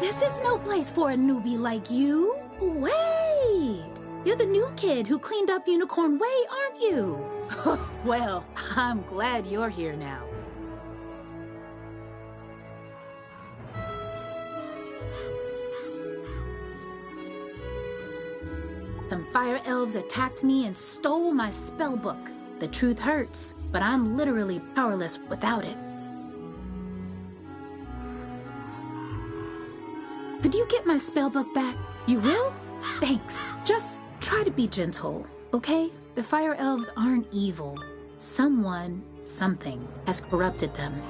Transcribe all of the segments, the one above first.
This is no place for a newbie like you. Wait! You're the new kid who cleaned up Unicorn Way, aren't you? Well, I'm glad you're here now. Some fire elves attacked me and stole my spell book. The truth hurts, but I'm literally powerless without it. Could you get my spellbook back? You will? Thanks. Just try to be gentle, okay? The fire elves aren't evil. Someone, something, has corrupted them.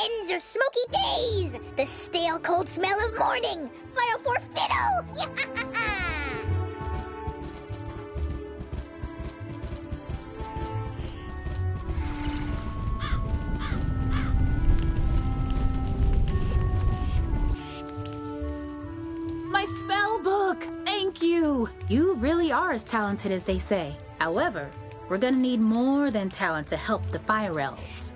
Ends of smoky days! The stale, cold smell of morning! Fire for fiddle! My spell book! Thank you! You really are as talented as they say. However, we're gonna need more than talent to help the fire elves.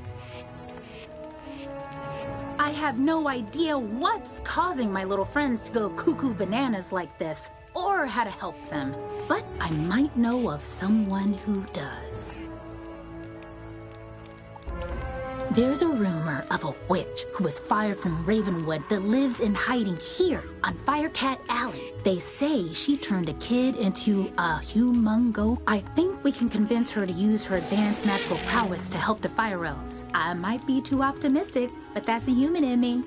I have no idea what's causing my little friends to go cuckoo bananas like this, or how to help them. But I might know of someone who does. There's a rumor of a witch who was fired from Ravenwood that lives in hiding here on Fire Cat Alley. They say she turned a kid into a humongo. I think we can convince her to use her advanced magical prowess to help the fire elves. I might be too optimistic, but that's the human in me.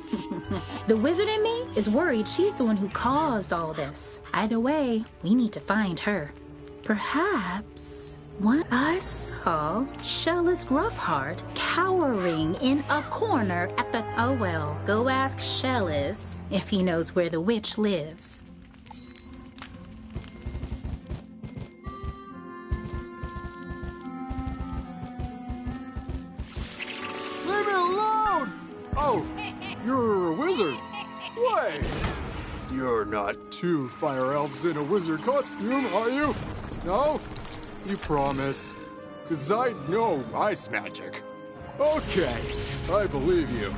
The wizard in me is worried she's the one who caused all this. Either way, we need to find her. Perhaps what I saw Shellis Gruffheart cowering in a corner at the... Oh well, go ask Shellis if he knows where the witch lives. Leave me alone! Oh, you're a wizard. Wait, you're not two fire elves in a wizard costume, are you? No? You promise? 'Cause I know ice magic. Okay, I believe you.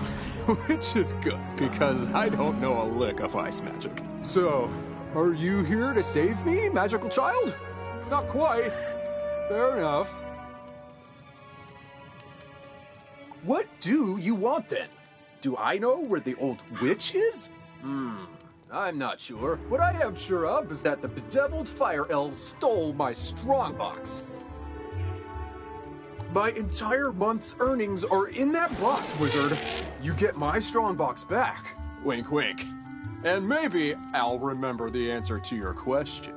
Which is good, because I don't know a lick of ice magic. So, are you here to save me, magical child? Not quite. Fair enough. What do you want then? Do I know where the old witch is? I'm not sure. What I am sure of is that the bedeviled fire elves stole my strongbox. My entire month's earnings are in that box, wizard. You get my strongbox back. Wink, wink. And maybe I'll remember the answer to your question.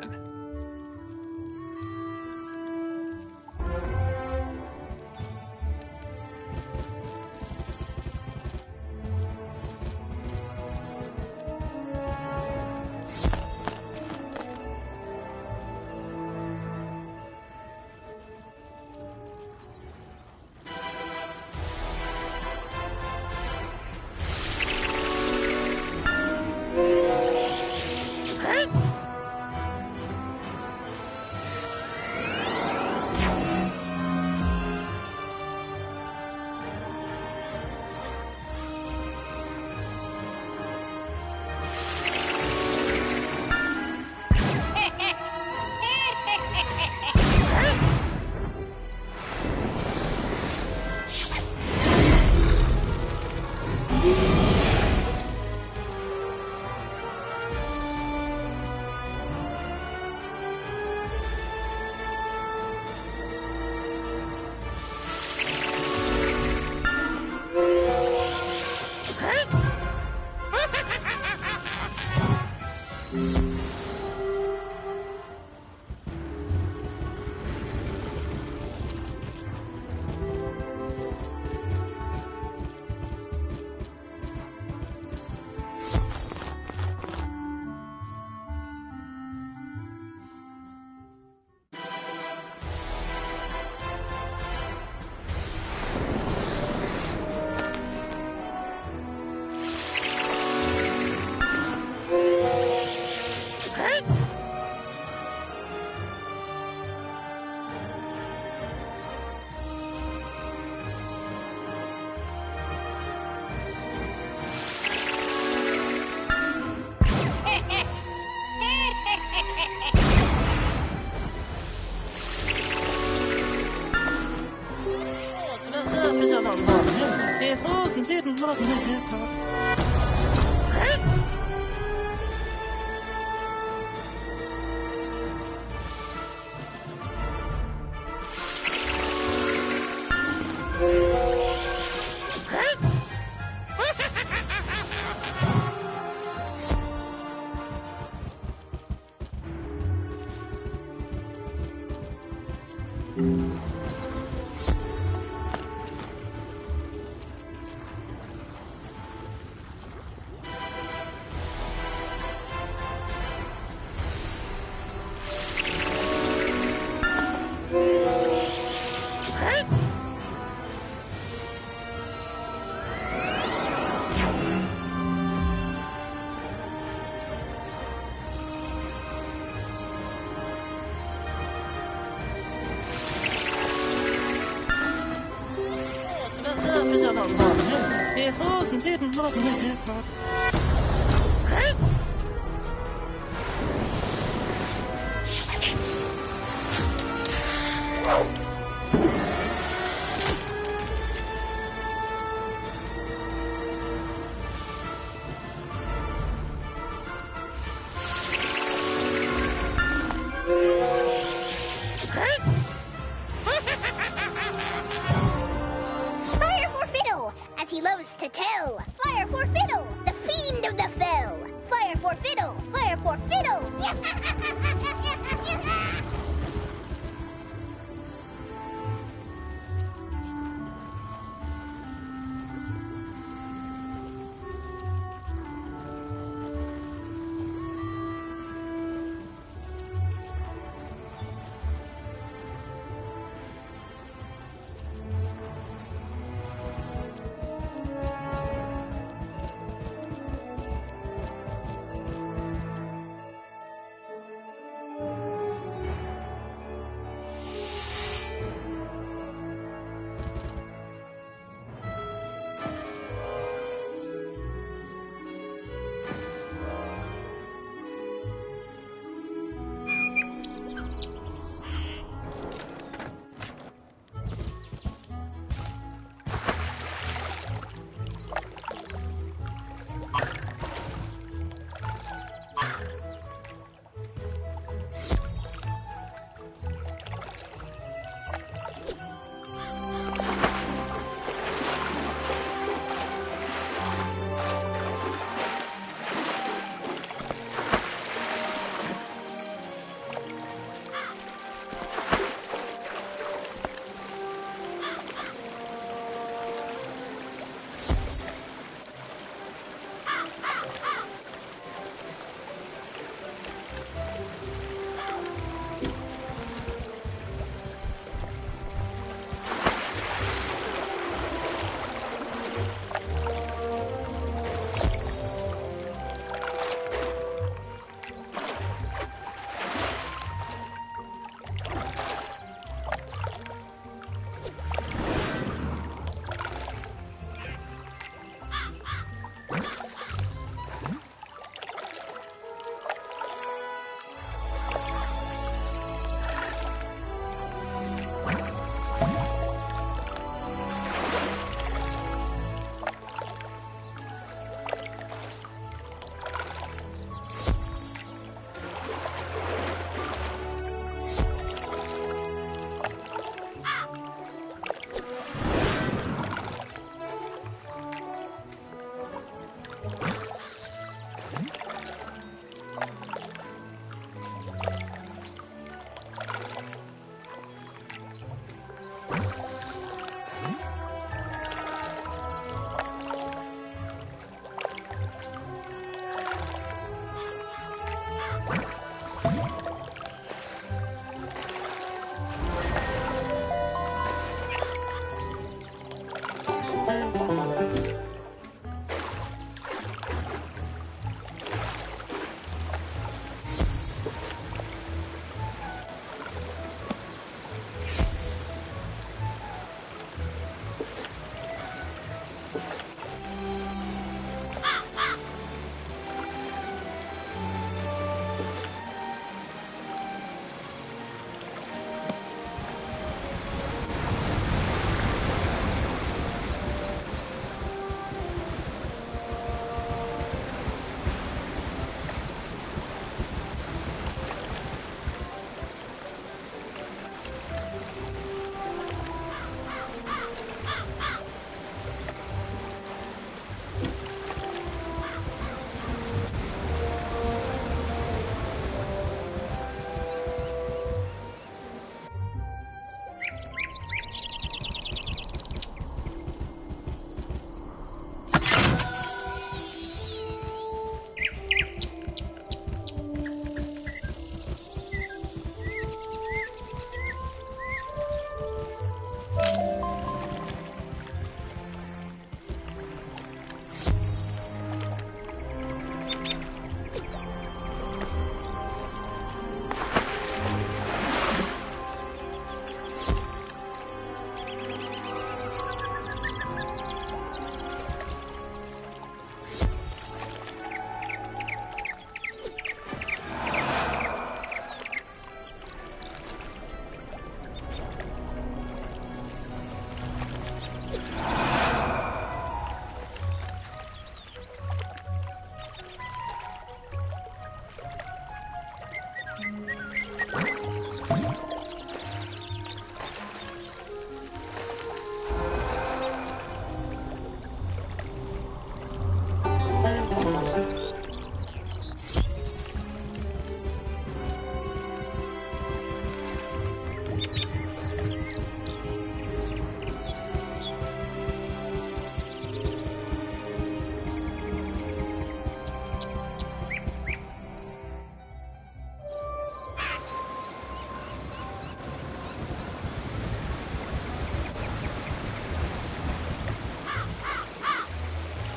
much to tell. Fire for Fiddle, the fiend of the fell. Fire for Fiddle, fire for Fiddle.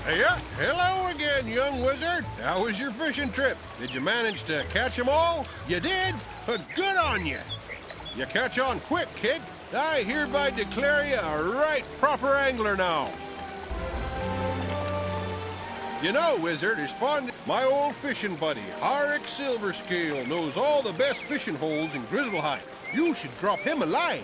Yeah, hello again, young wizard. How was your fishing trip? Did you manage to catch 'em all? You did? Good on you. You catch on quick, kid. I hereby declare you a right proper angler now. You know, wizard is fond of my old fishing buddy, Harik Silverscale, knows all the best fishing holes in Grizzleheim. You should drop him a line.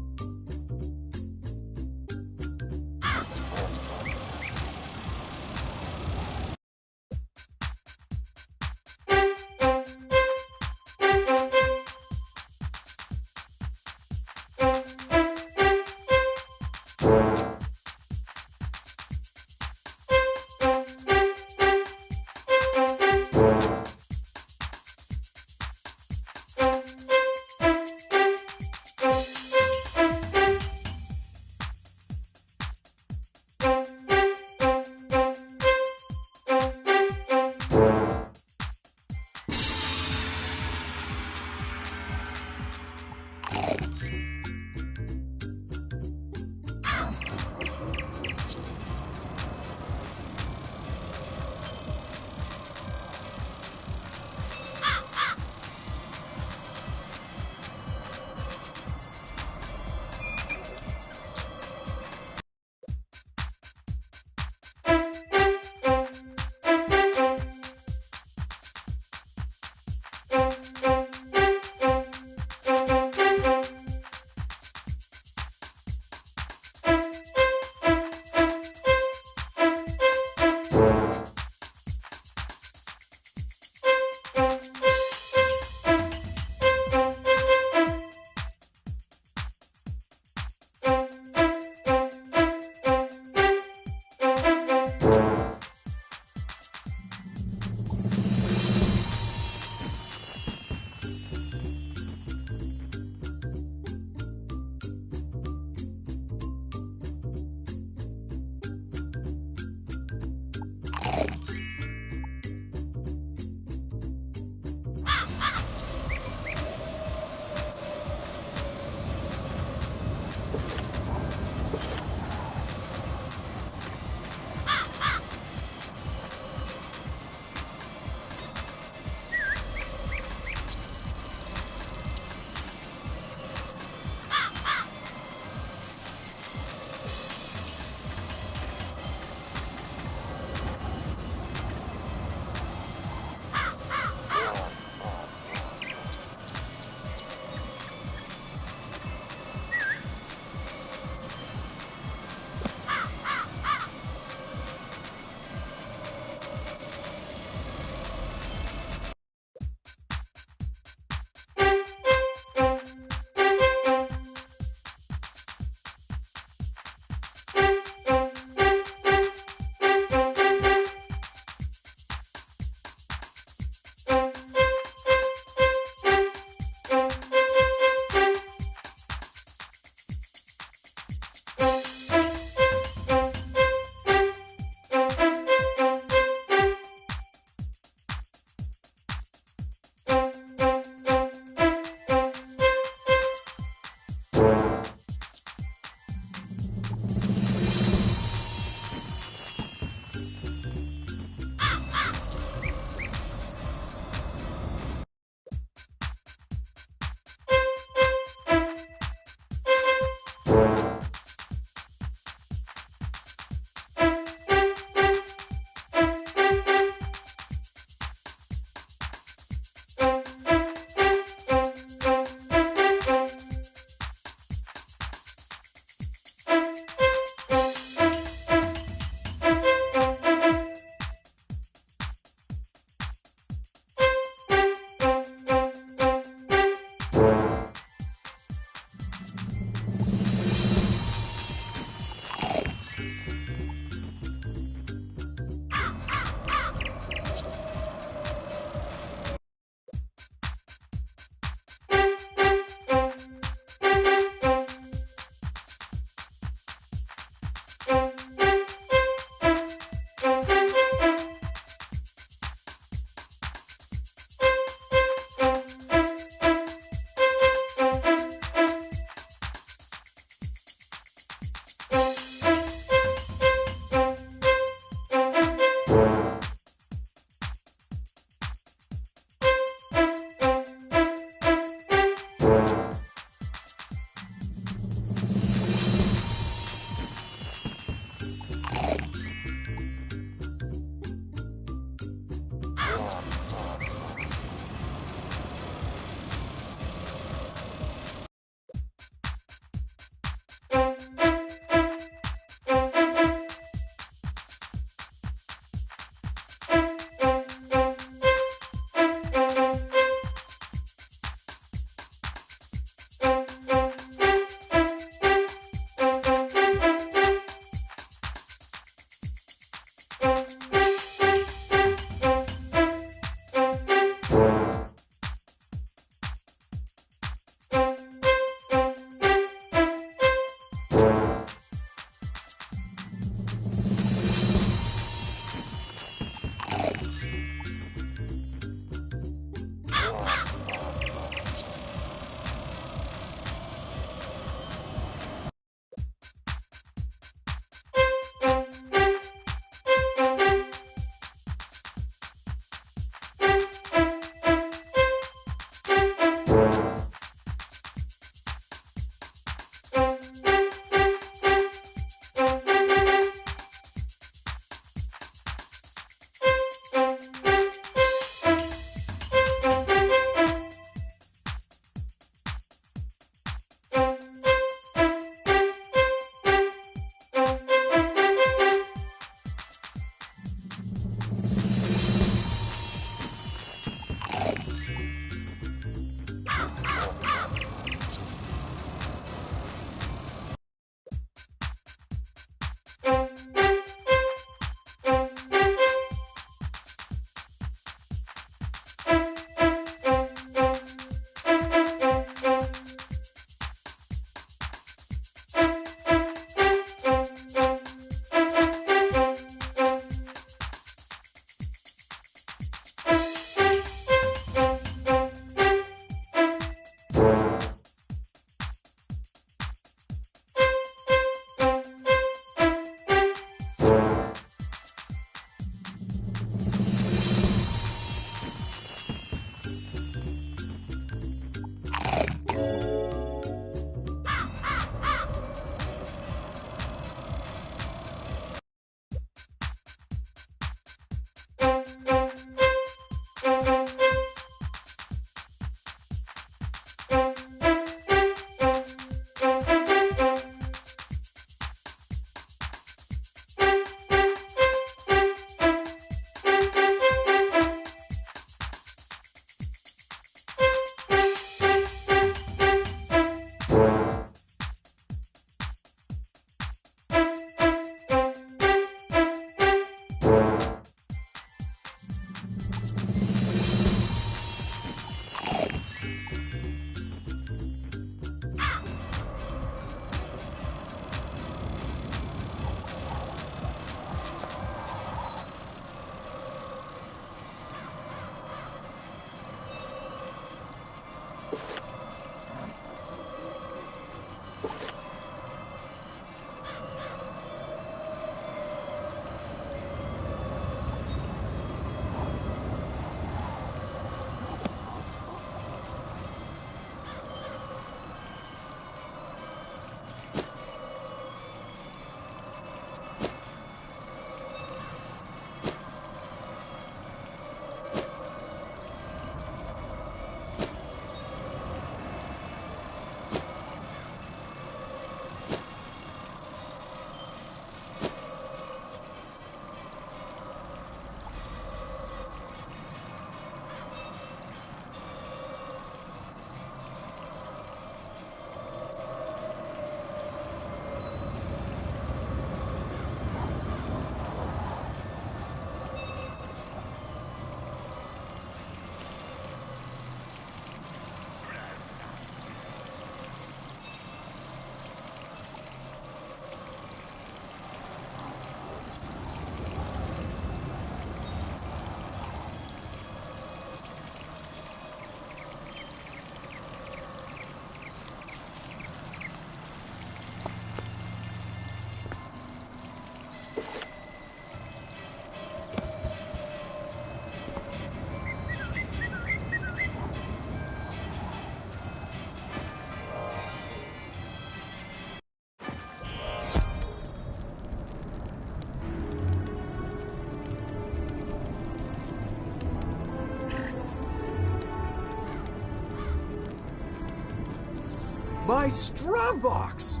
My strong box!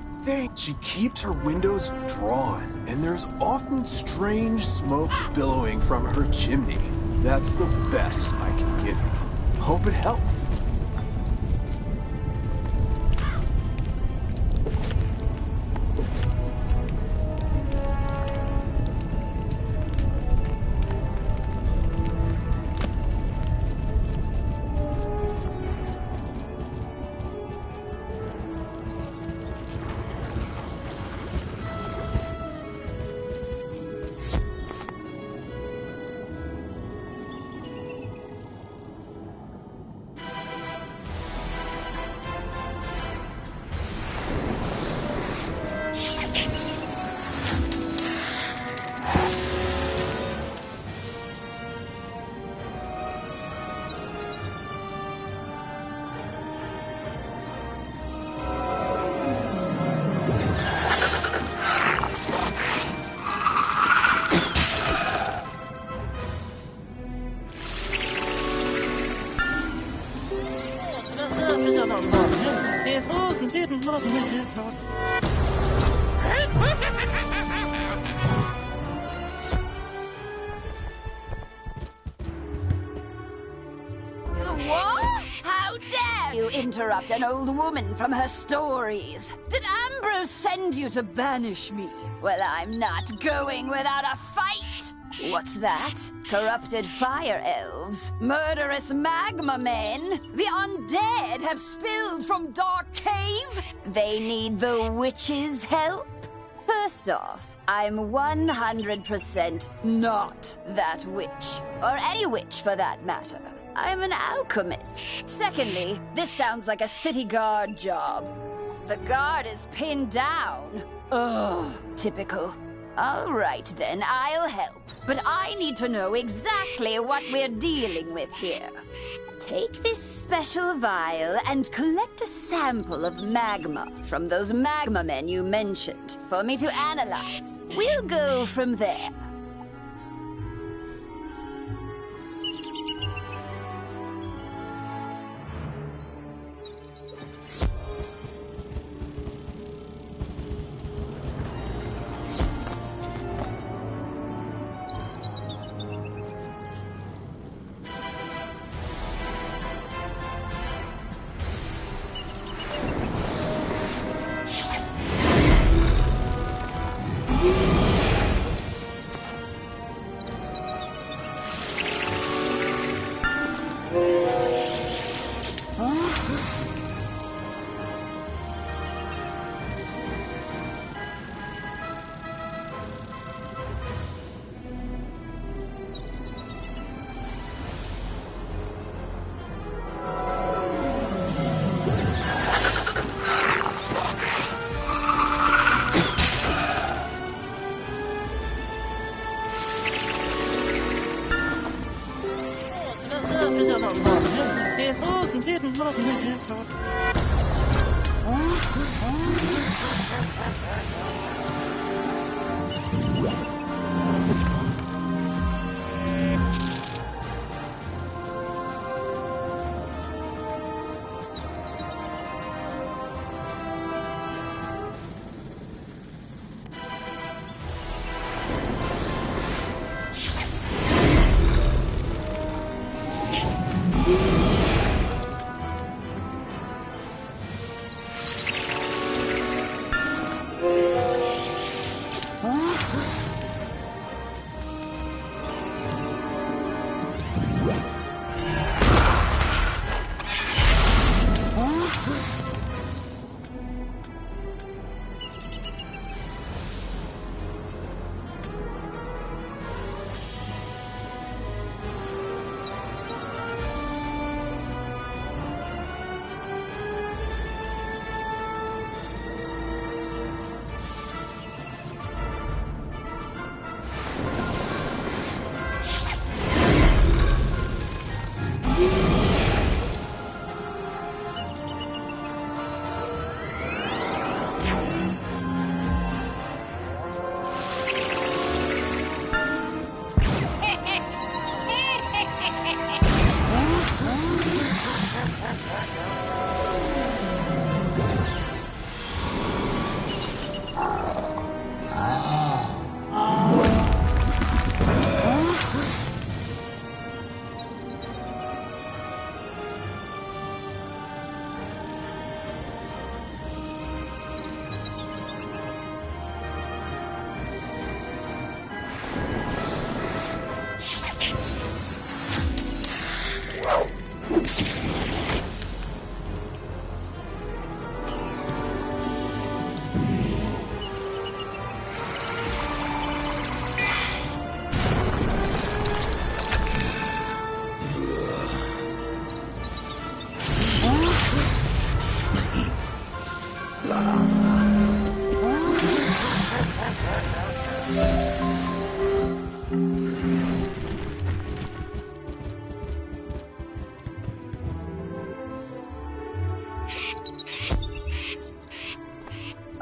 She keeps her windows drawn, and there's often strange smoke billowing from her chimney. That's the best I can give you. Hope it helps. What? How dare you interrupt an old woman from her stories? Did Ambrose send you to banish me? Well, I'm not going without a fight! What's that? Corrupted fire elves? Murderous magma men? The undead have spilled from Dark Cave? They need the witch's help? First off, I'm 100% not that witch. Or any witch for that matter. I'm an alchemist. Secondly, this sounds like a city guard job. The guard is pinned down. Ugh, typical. All right then, I'll help. But I need to know exactly what we're dealing with here. Take this special vial and collect a sample of magma from those magma men you mentioned for me to analyze. We'll go from there.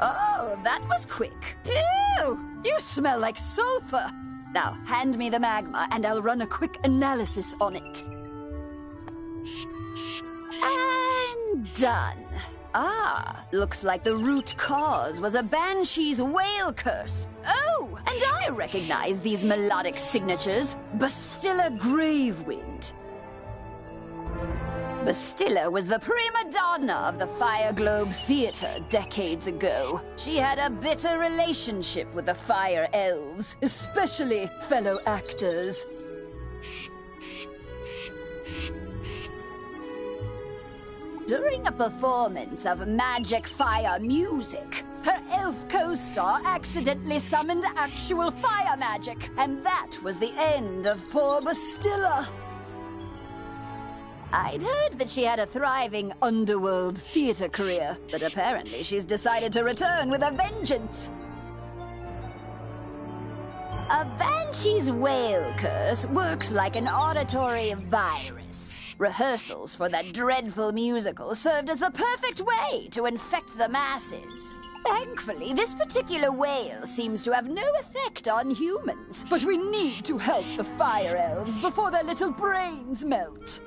Oh, that was quick. Ew! You smell like sulfur. Now, hand me the magma and I'll run a quick analysis on it. And done. Ah, looks like the root cause was a banshee's whale curse. Oh, and I recognize these melodic signatures. Bastilla Gravewind. Bastilla was the prima donna of the Fire Globe Theater decades ago. She had a bitter relationship with the Fire Elves, especially fellow actors. During a performance of magic fire music, her elf co-star accidentally summoned actual fire magic, and that was the end of poor Bastilla. I'd heard that she had a thriving underworld theater career, but apparently she's decided to return with a vengeance. A banshee's whale curse works like an auditory virus. Rehearsals for that dreadful musical served as the perfect way to infect the masses. Thankfully, this particular whale seems to have no effect on humans. But we need to help the Fire Elves before their little brains melt.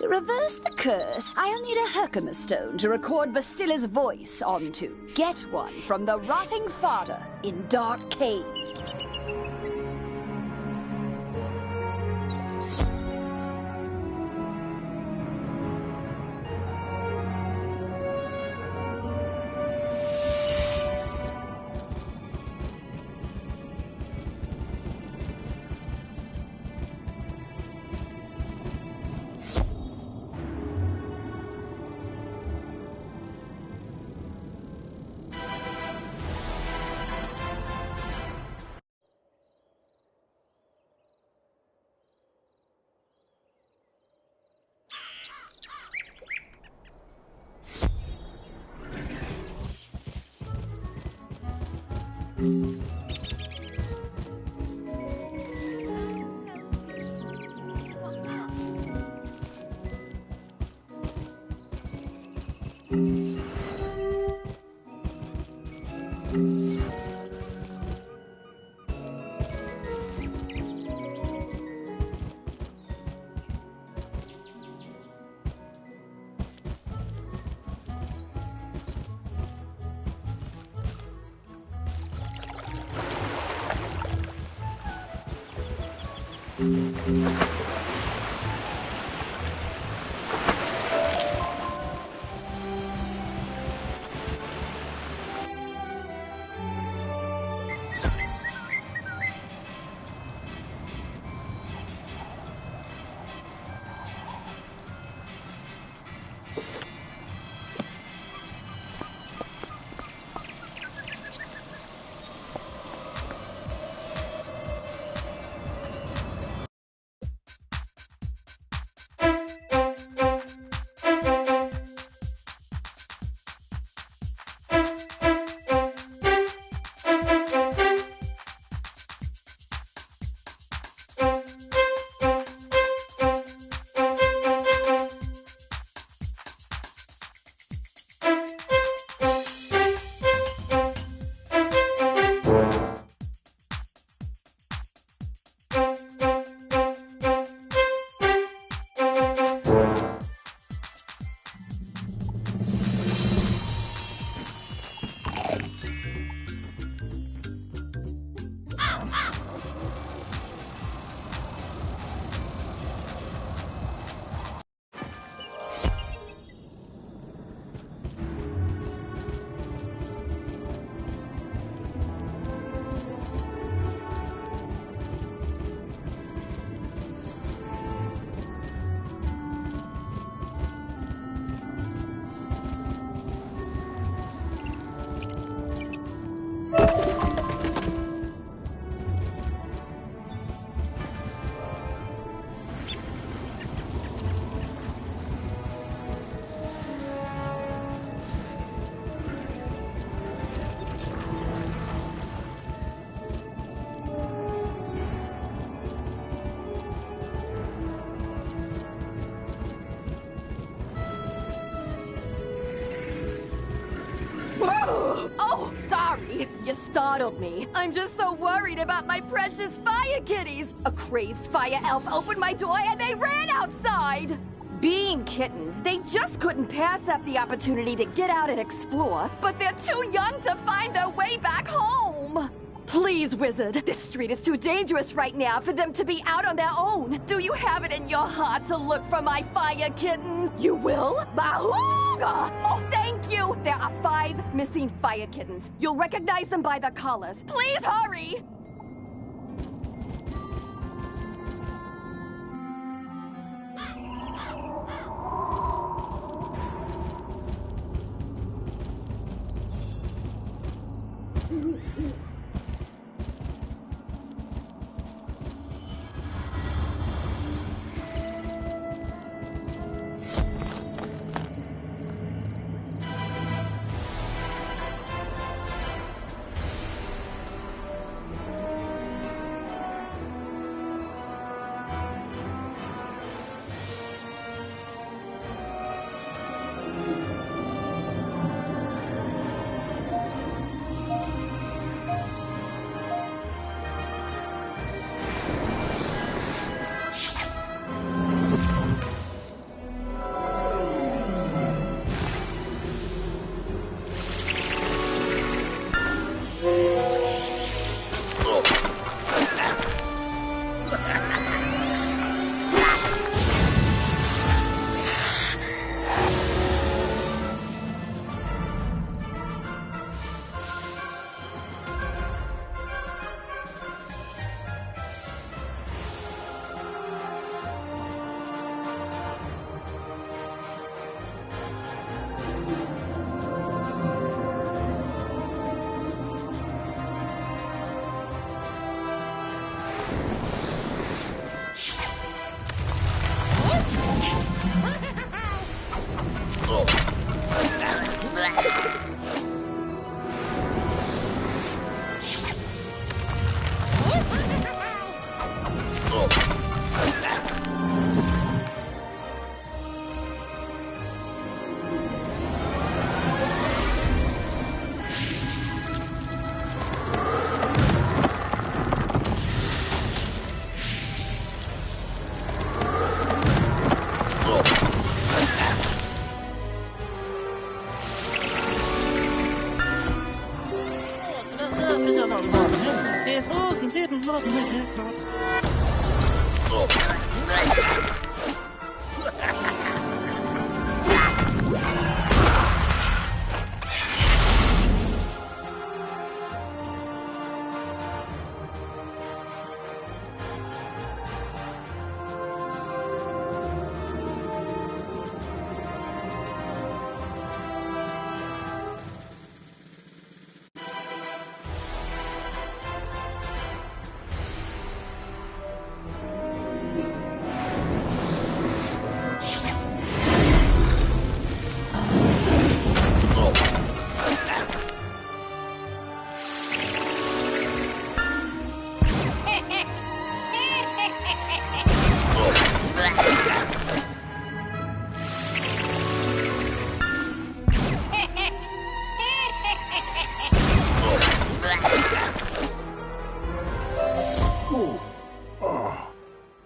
To reverse the curse, I'll need a Herkimer stone to record Bastilla's voice onto. Get one from the rotting fodder in Dark Cave. Oh, sorry. You startled me. I'm just so worried about my precious fire kitties. A crazed fire elf opened my door and they ran outside. Being kittens, they just couldn't pass up the opportunity to get out and explore, but they're too young to find their way back home. Please, Wizard, this street is too dangerous right now for them to be out on their own. Do you have it in your heart to look for my fire kittens? You will? Bahooga! Oh, thank you! There are 5 missing fire kittens. You'll recognize them by their collars. Please hurry!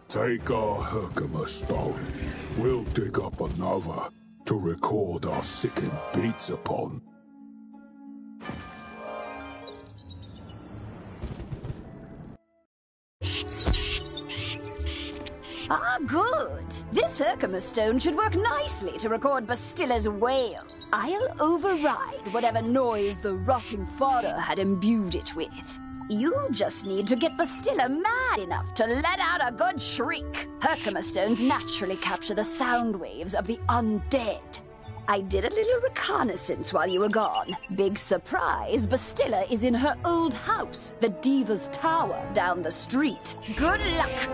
Take our Herkimer stone. We'll dig up another to record our sickened beats upon. Ah, good. This Herkimer stone should work nicely to record Bastilla's wail. I'll override whatever noise the rotting fodder had imbued it with. You'll just need to get Bastilla mad enough to let out a good shriek. Herkimer stones naturally capture the sound waves of the undead. I did a little reconnaissance while you were gone. Big surprise, Bastilla is in her old house, the Diva's Tower, down the street. Good luck!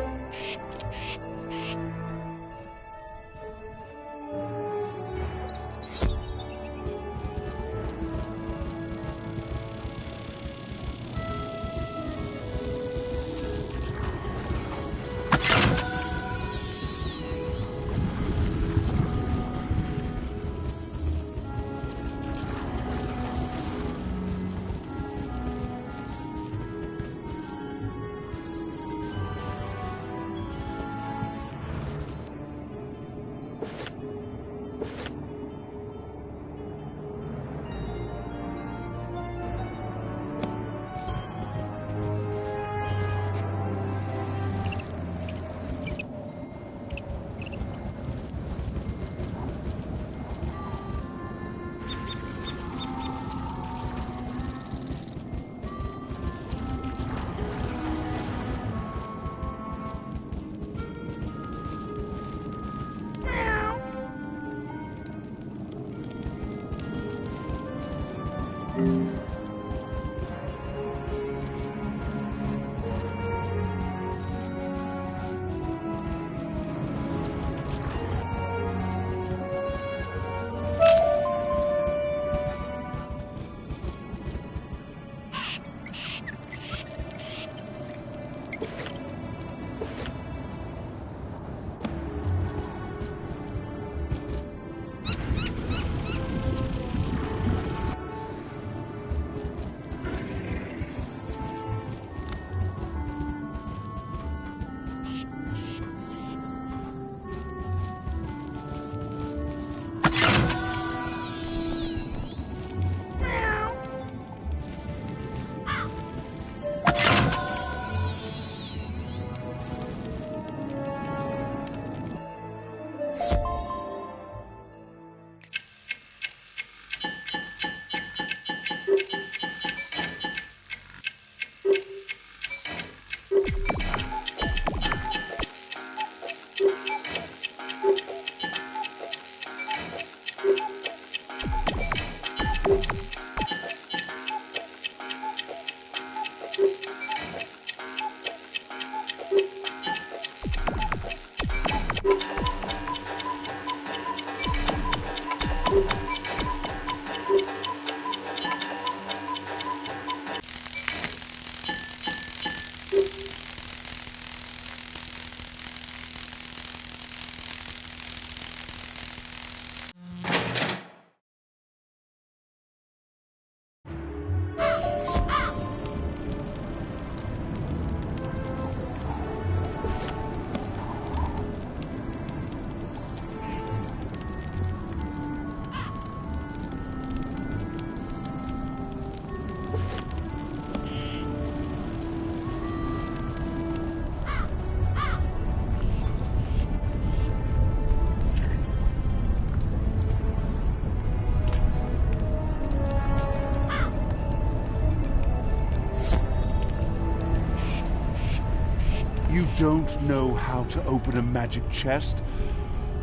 don't know how to open a magic chest?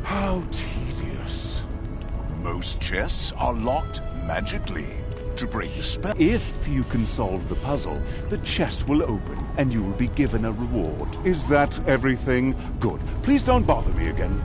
How tedious. Most chests are locked magically. To break the spell... If you can solve the puzzle, the chest will open and you will be given a reward. Is that everything? Good. Please don't bother me again.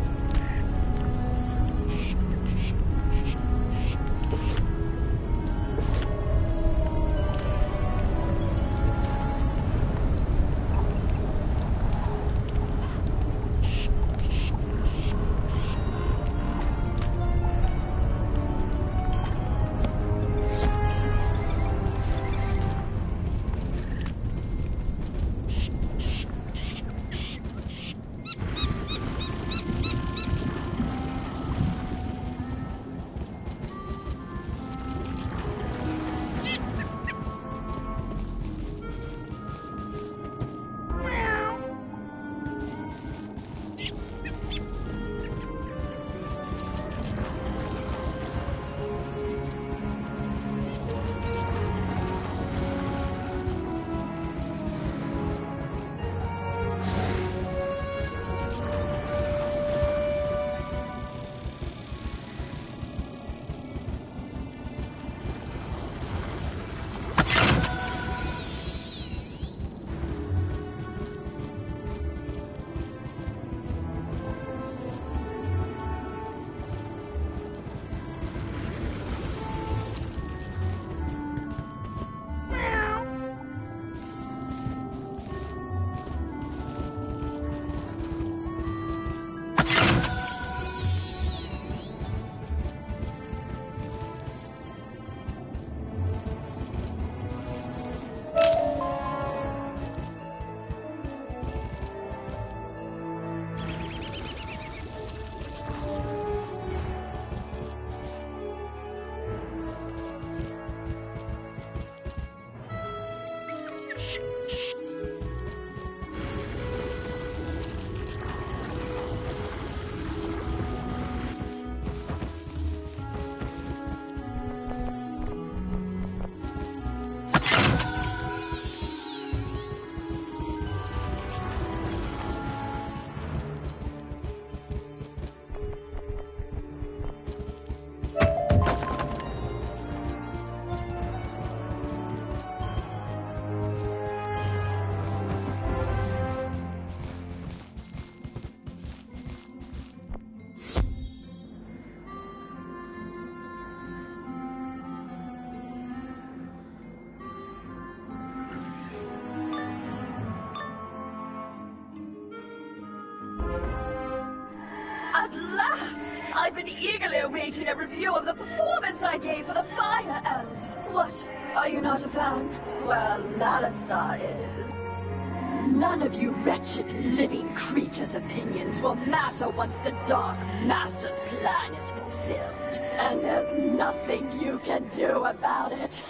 At last! I've been eagerly awaiting a review of the performance I gave for the Fire Elves. What? Are you not a fan? Well, Alistar is. None of you wretched living creatures' opinions will matter once the Dark Master's plan is fulfilled. And there's nothing you can do about it.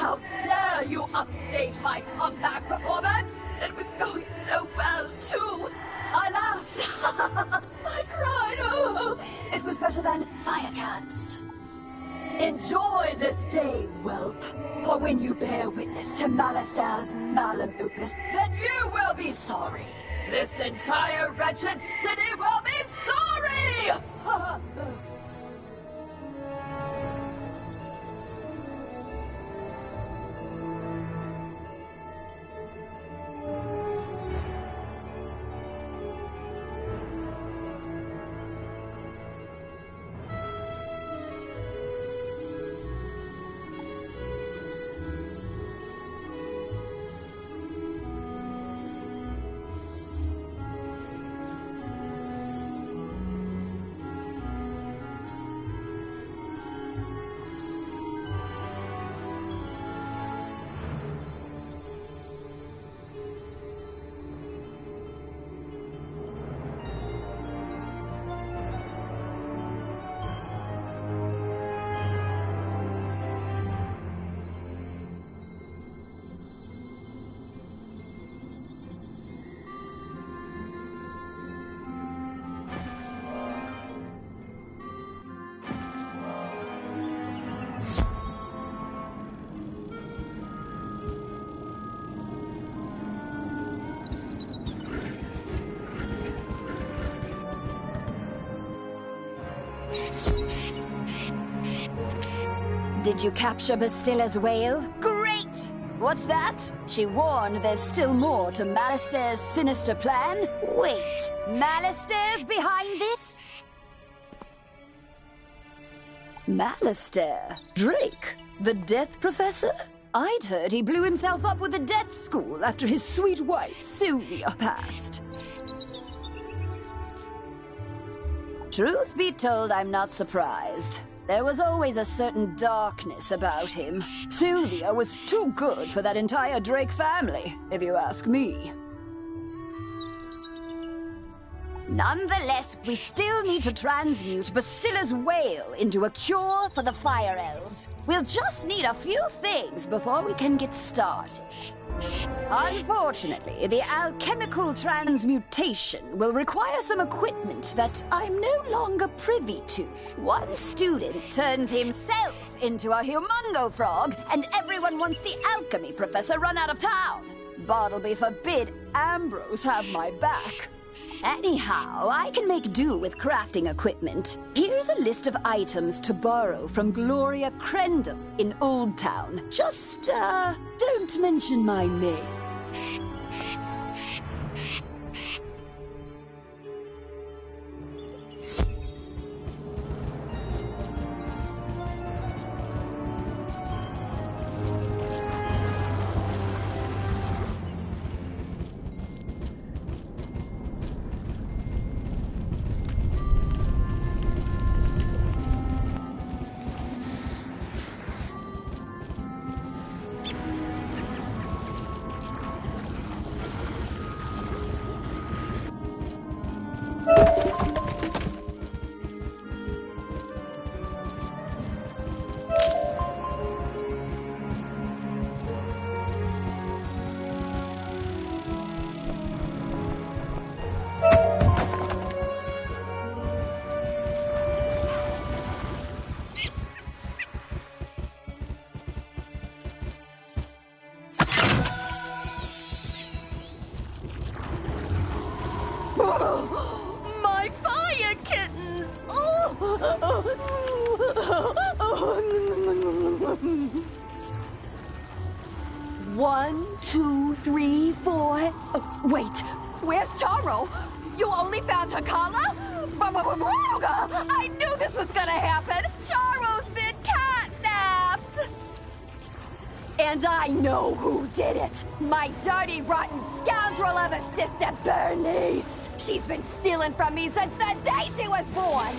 How dare you upstage my comeback performance? It was going so well, too. I laughed. I cried. Oh, it was better than Fire Cats. Enjoy this day, whelp. For when you bear witness to Malister's malum opus, then you will be sorry. This entire wretched city will be sorry! Did you capture Bastilla's whale? Great! What's that? She warned there's still more to Malister's sinister plan? Wait, Malister's behind this? Malister? Drake? The Death Professor? I'd heard he blew himself up with the Death School after his sweet wife, Sylvia, passed. Truth be told, I'm not surprised. There was always a certain darkness about him. Sylvia was too good for that entire Drake family, if you ask me. Nonetheless, we still need to transmute Bastilla's whale into a cure for the Fire Elves. We'll just need a few things before we can get started. Unfortunately, the alchemical transmutation will require some equipment that I'm no longer privy to. One student turns himself into a humongo frog, and everyone wants the alchemy professor run out of town. Bartleby forbid Ambrose have my back. Anyhow, I can make do with crafting equipment. Here's a list of items to borrow from Gloria Crendel in Old Town. Just, don't mention my name. My fire kittens! One, two, three, four. Wait, where's Charo? You only found her collar? I knew this was gonna happen. Charo's been catnapped. And I know who did it. My dirty, rotten scoundrel of a sister, Bernice. She's been stealing from me since the day she was born.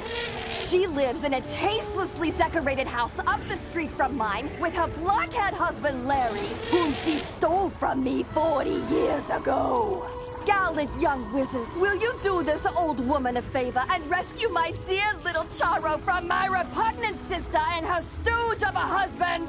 She lives in a tastelessly decorated house up the street from mine with her blockhead husband, Larry, whom she stole from me 40 years ago. Gallant young wizard, will you do this old woman a favor and rescue my dear little Charo from my repugnant sister and her stooge of a husband?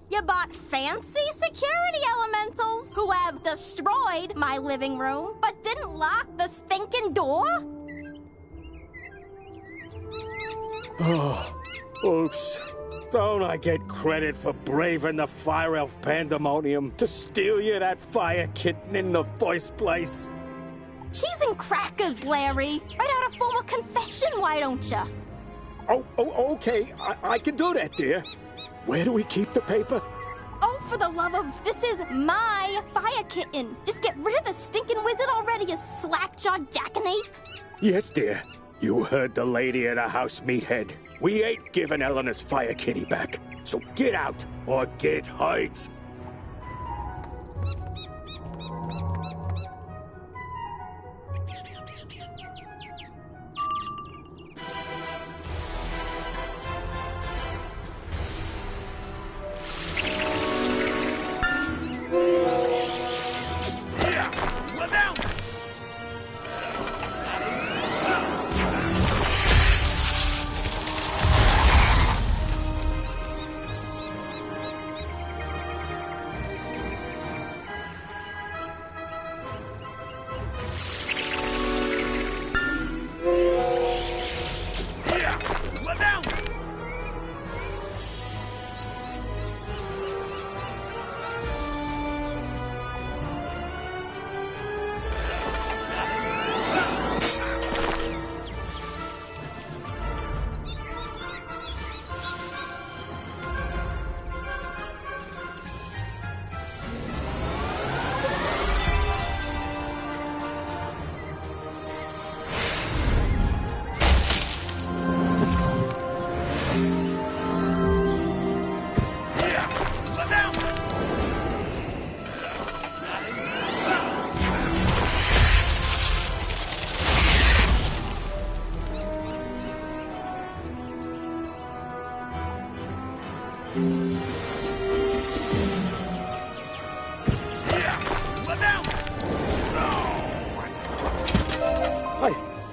You bought fancy security elementals who have destroyed my living room, but didn't lock the stinking door? Oh, oops. Don't I get credit for braving the fire elf pandemonium to steal you that fire kitten in the first place? Cheese and crackers, Larry. Write out a formal confession, why don't you? Oh, okay. I can do that, dear. Where do we keep the paper? Oh, for the love of... This is my fire kitten. Just get rid of the stinking wizard already, you slack-jawed jackanape. Yes, dear. You heard the lady of the house, meathead. We ain't giving Eleanor's fire kitty back. So get out or get hurt.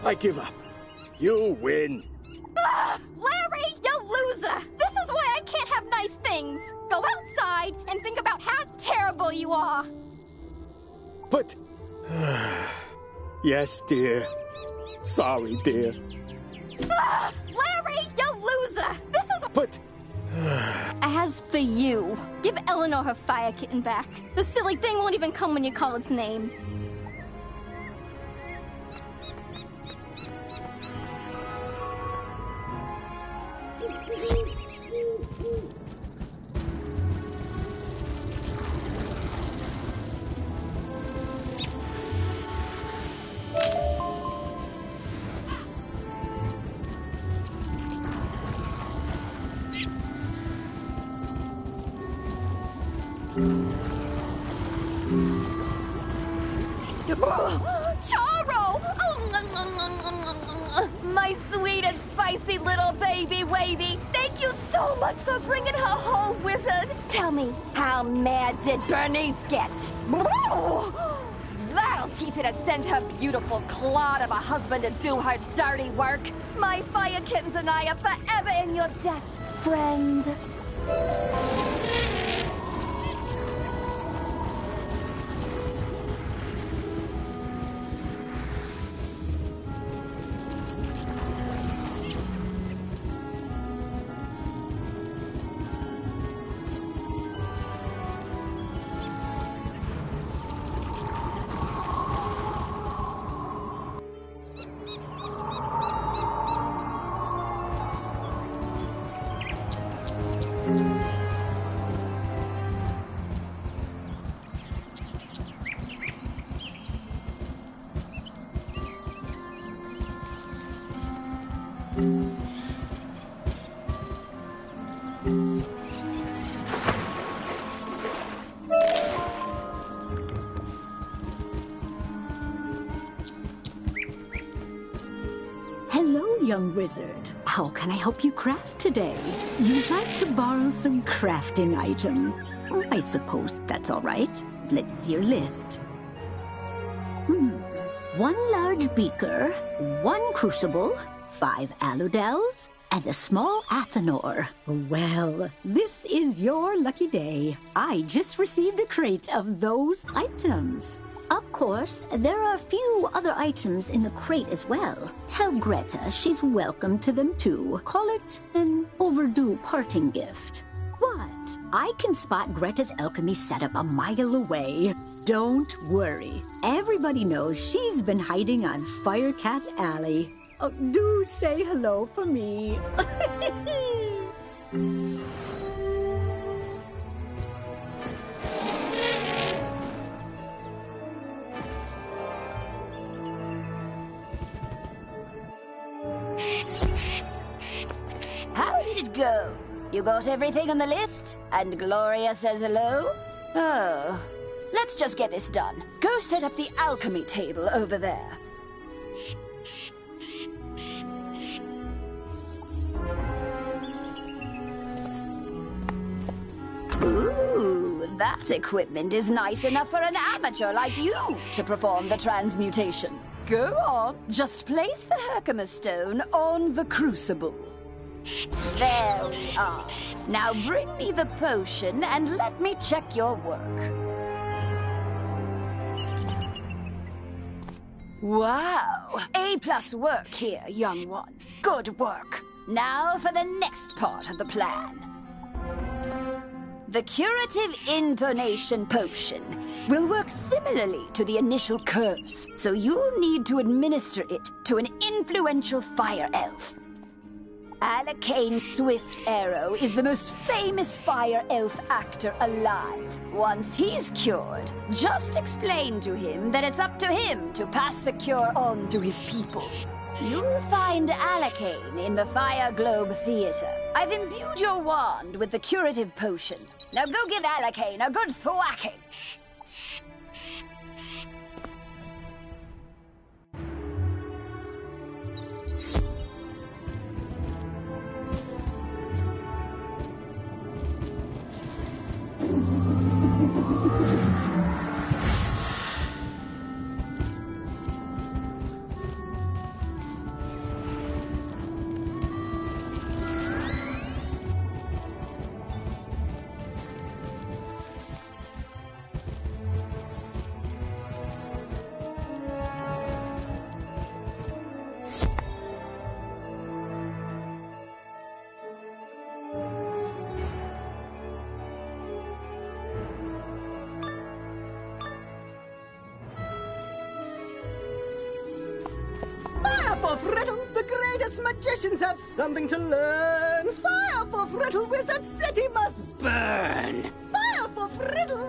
I give up. You win. Larry, you loser! This is why I can't have nice things. Go outside and think about how terrible you are. But... yes, dear. Sorry, dear. Larry, you loser! This is... But... As for you, give Eleanor her fire kitten back. The silly thing won't even come when you call its name. Charo! Oh, My sweet and spicy little baby wavy. Thank you so much for bringing her home, wizard. Tell me, how mad did Bernice get? That'll teach her to send her beautiful clod of a husband to do her dirty work. My fire kittens and I are forever in your debt, friend. Hello, young wizard. How can I help you craft today? You'd like to borrow some crafting items. I suppose that's all right. Let's see your list. One large beaker, one crucible, 5 aludels, and a small athanor. Well, this is your lucky day. I just received a crate of those items. Of course, there are a few other items in the crate as well. Tell Greta she's welcome to them too. Call it an overdue parting gift. What? I can spot Greta's alchemy setup a mile away. Don't worry. Everybody knows she's been hiding on Fire Cat Alley. Oh, do say hello for me. How did it go? You got everything on the list? And Gloria says hello? Oh. Let's just get this done. Go set up the alchemy table over there. Ooh, that equipment is nice enough for an amateur like you to perform the transmutation. Go on. Just place the Herkimer stone on the crucible. There we are. Now bring me the potion and let me check your work. Wow! A+ work here, young one. Good work. Now for the next part of the plan. The curative intonation potion will work similarly to the initial curse, so you'll need to administer it to an influential fire elf. Alacane Swift Arrow is the most famous fire elf actor alive. Once he's cured, just explain to him that it's up to him to pass the cure on to his people. You'll find Alacane in the Fire Globe Theater. I've imbued your wand with the curative potion. Now go give Alacane a good thwacking. for Friddle, the greatest magicians have something to learn. Fire for Friddle, Wizard City must burn. Fire for Friddle.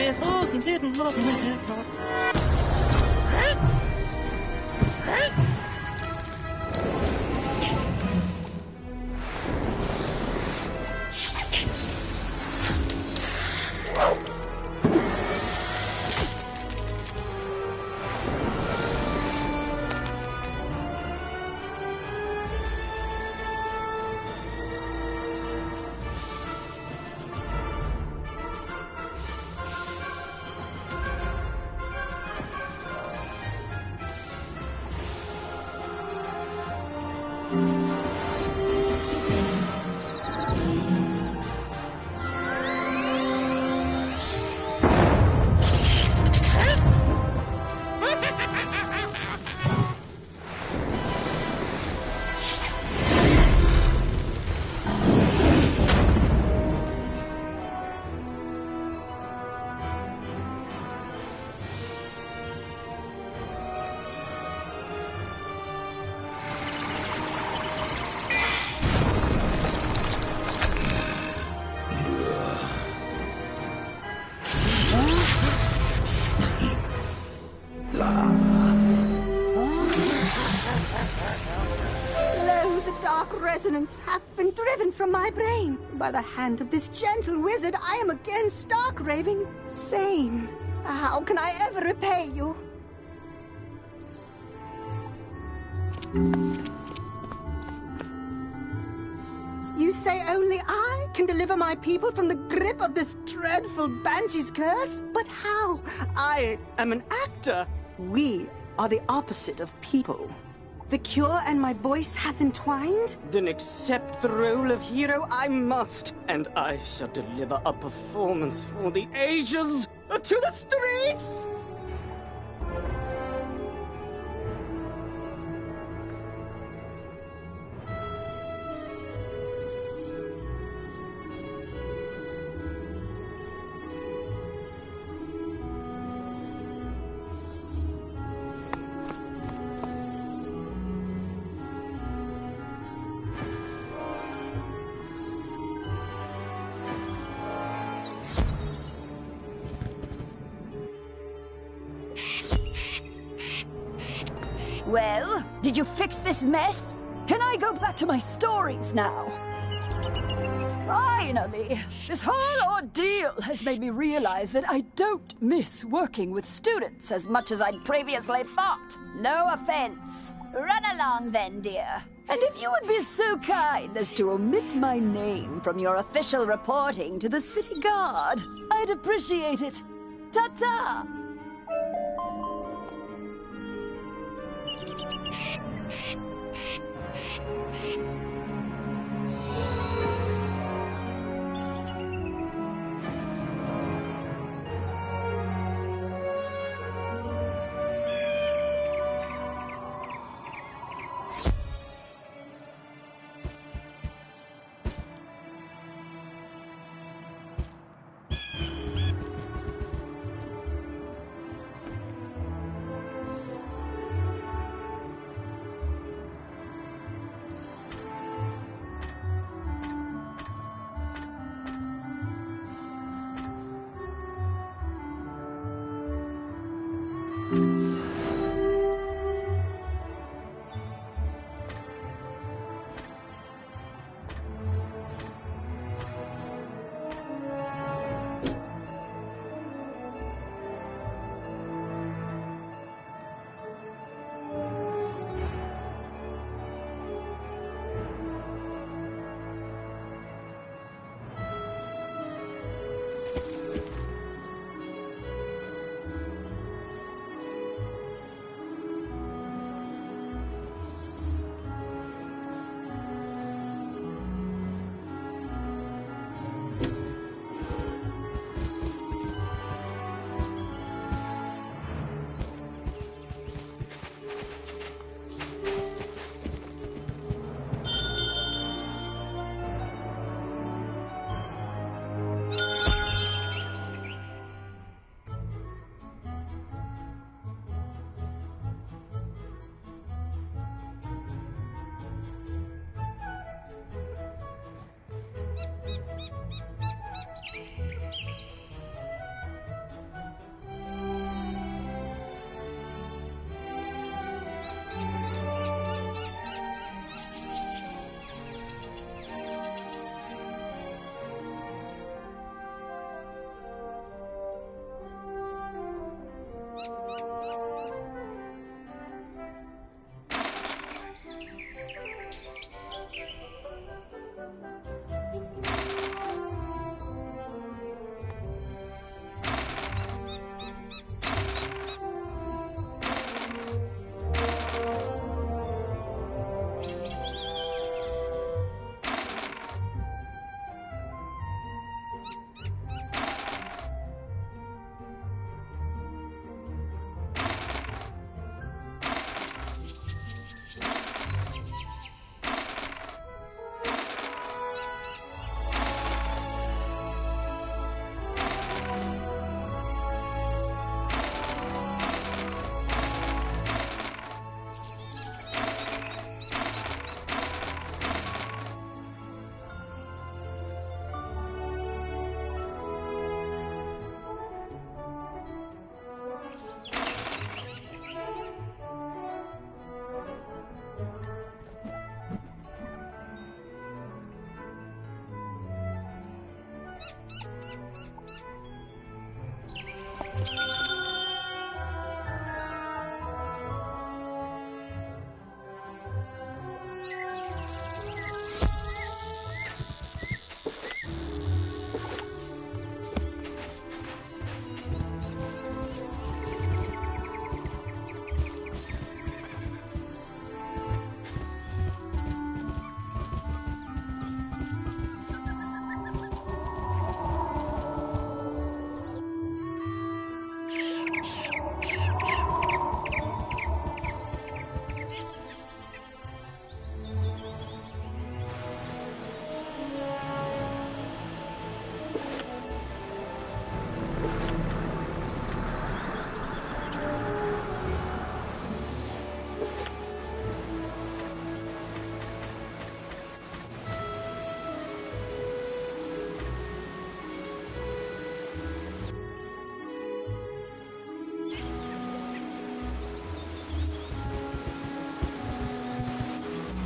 assholes, he didn't love my asshole. Lo, the dark resonance hath been driven from my brain. By the hand of this gentle wizard, I am again stark raving sane. How can I ever repay you? You say only I can deliver my people from the grip of this dreadful banshee's curse? But how? I am an actor. We are the opposite of people. The cure and my voice hath entwined? Then accept the role of hero I must, and I shall deliver a performance for the ages to the streets! Well, did you fix this mess? Can I go back to my stories now? Finally! This whole ordeal has made me realize that I don't miss working with students as much as I'd previously thought. No offense. Run along then, dear. And if you would be so kind as to omit my name from your official reporting to the city guard, I'd appreciate it. Ta-ta!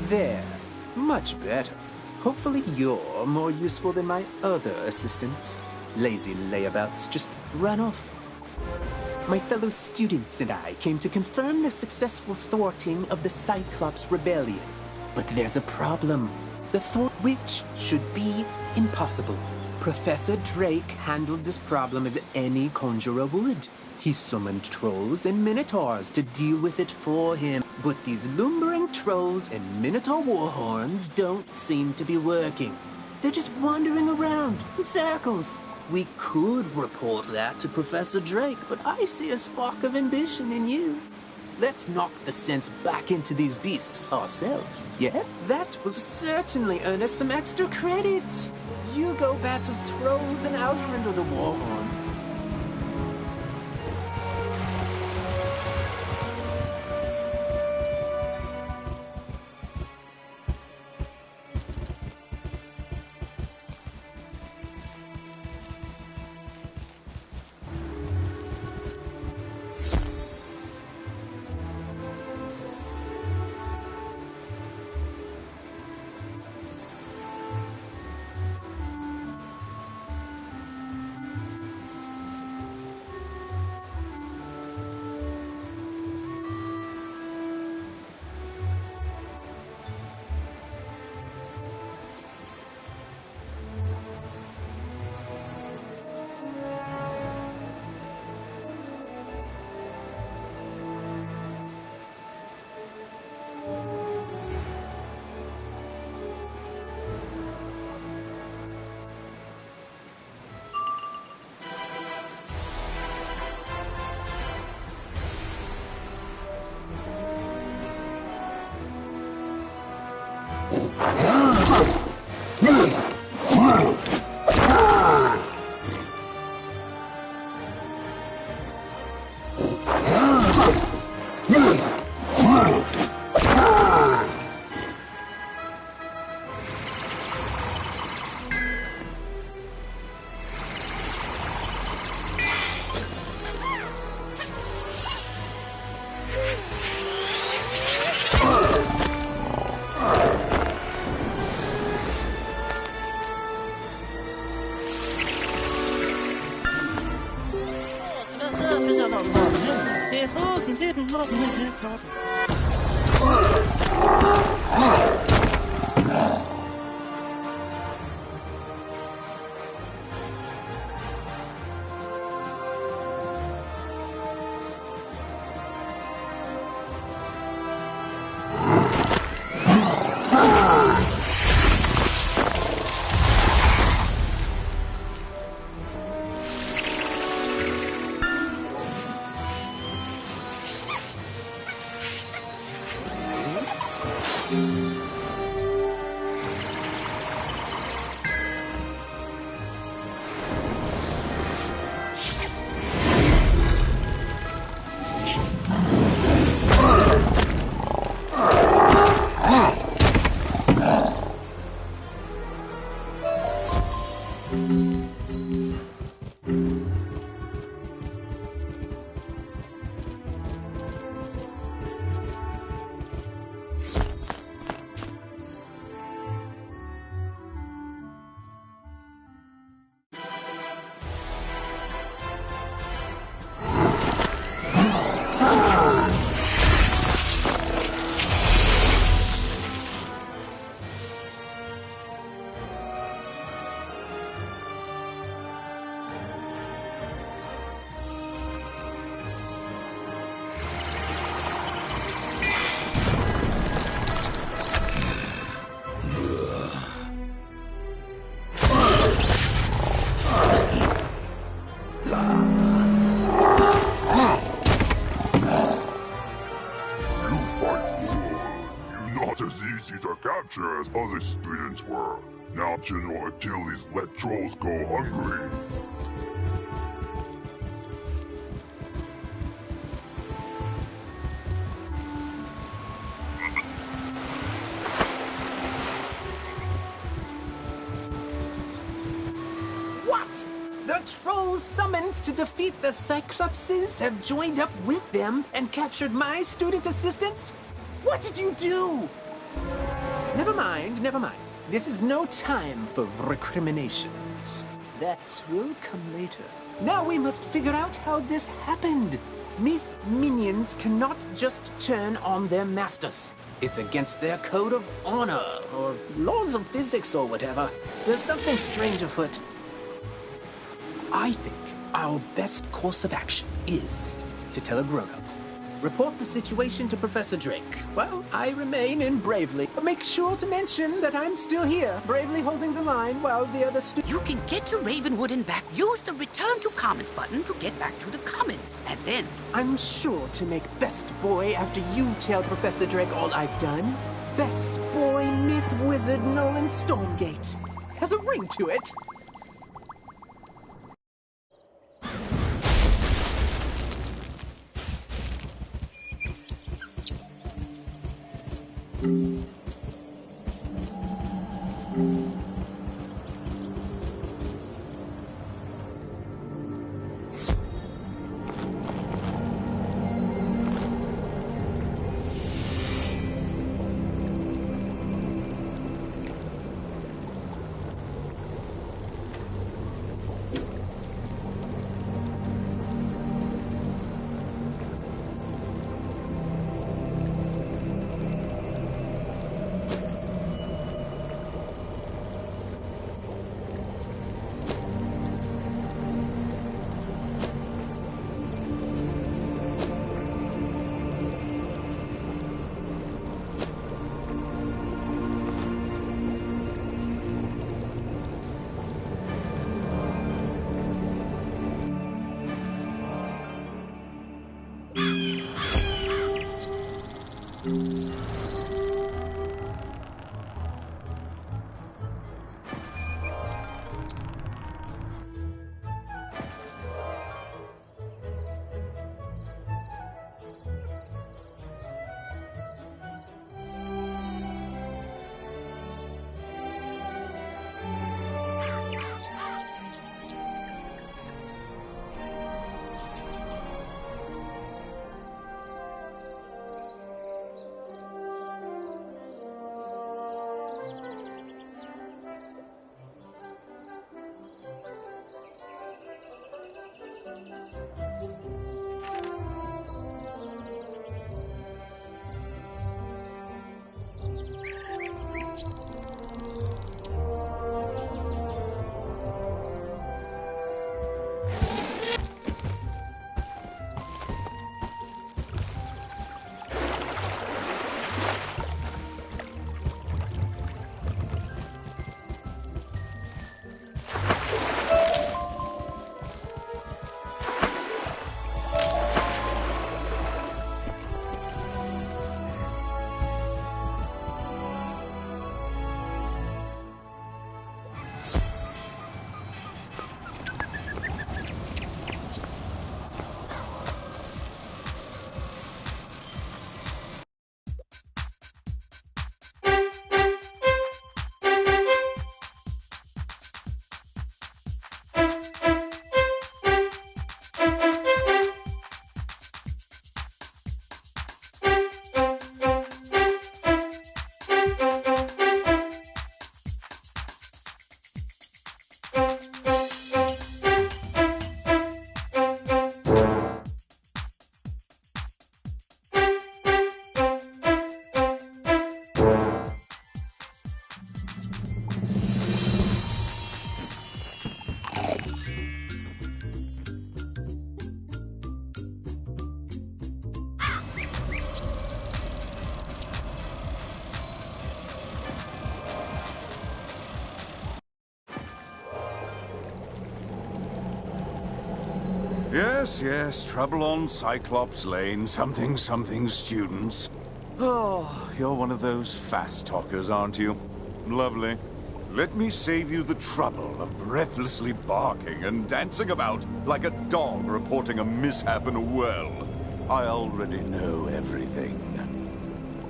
There. Much better. Hopefully you're more useful than my other assistants. Lazy layabouts just run off. My fellow students and I came to confirm the successful thwarting of the Cyclops Rebellion. But there's a problem. The thwart which should be impossible. Professor Drake handled this problem as any conjurer would. He summoned trolls and minotaurs to deal with it for him. But these lumbering trolls and minotaur warhorns don't seem to be working. They're just wandering around in circles. We could report that to Professor Drake, but I see a spark of ambition in you. Let's knock the sense back into these beasts ourselves, yeah? That will certainly earn us some extra credit. You go battle trolls and I'll handle the warhorns. As other students were. Now General Achilles let trolls go hungry. What? The trolls summoned to defeat the Cyclopses have joined up with them and captured my student assistants? What did you do? Never mind, never mind. This is no time for recriminations. That will come later. Now we must figure out how this happened. Myth minions cannot just turn on their masters. It's against their code of honor, or laws of physics, or whatever. There's something strange afoot. I think our best course of action is to tell a grown-up. Report the situation to Professor Drake. Well, I remain in bravely. But make sure to mention that I'm still here, bravely holding the line while the other You can get to Ravenwood and back. Use the Return to Commons button to get back to the Commons. And then... I'm sure to make best boy after you tell Professor Drake all I've done. Best boy myth wizard Nolan Stormgate. Has a ring to it. Yes, yes, trouble on Cyclops Lane, something students. Oh, you're one of those fast talkers, aren't you? Lovely. Let me save you the trouble of breathlessly barking and dancing about like a dog reporting a mishap in a well. I already know everything.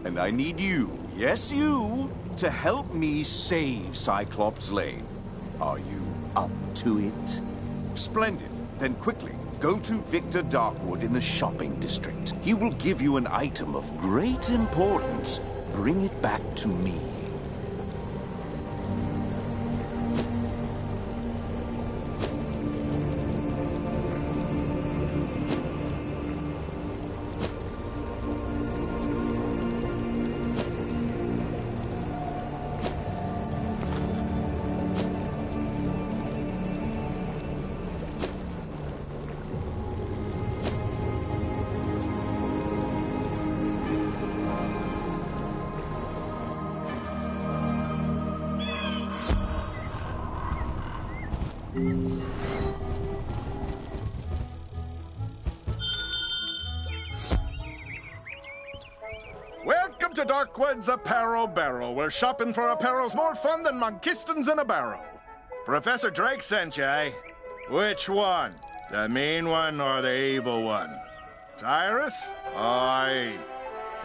And I need you, yes you, to help me save Cyclops Lane. Are you up to it? Splendid. Then quickly, go to Victor Darkwood in the shopping district. He will give you an item of great importance. Bring it back to me. Welcome to Darkwood's Apparel Barrel, where shopping for apparel's more fun than monkistons in a barrel. Professor Drake sent you, eh? Which one? The mean one or the evil one? Cyrus? Aye,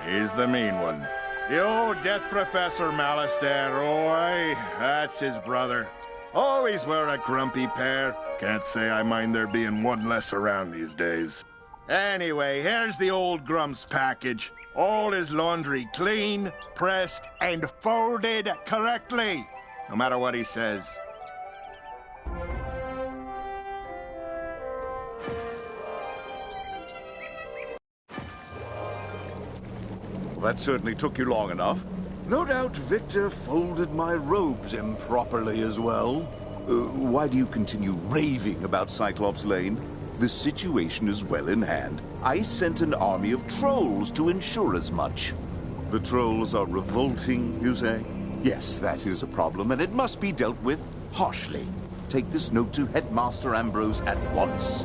he's the mean one. The old Death Professor Malastair, aye, that's his brother. Always wear a grumpy pair. Can't say I mind there being one less around these days. Anyway, here's the old Grump's package. All his laundry clean, pressed, and folded correctly. No matter what he says. Well, that certainly took you long enough. No doubt Victor folded my robes improperly as well. Why do you continue raving about Cyclops Lane? The situation is well in hand. I sent an army of trolls to ensure as much. The trolls are revolting, you say? Yes, that is a problem, and it must be dealt with harshly. Take this note to Headmaster Ambrose at once.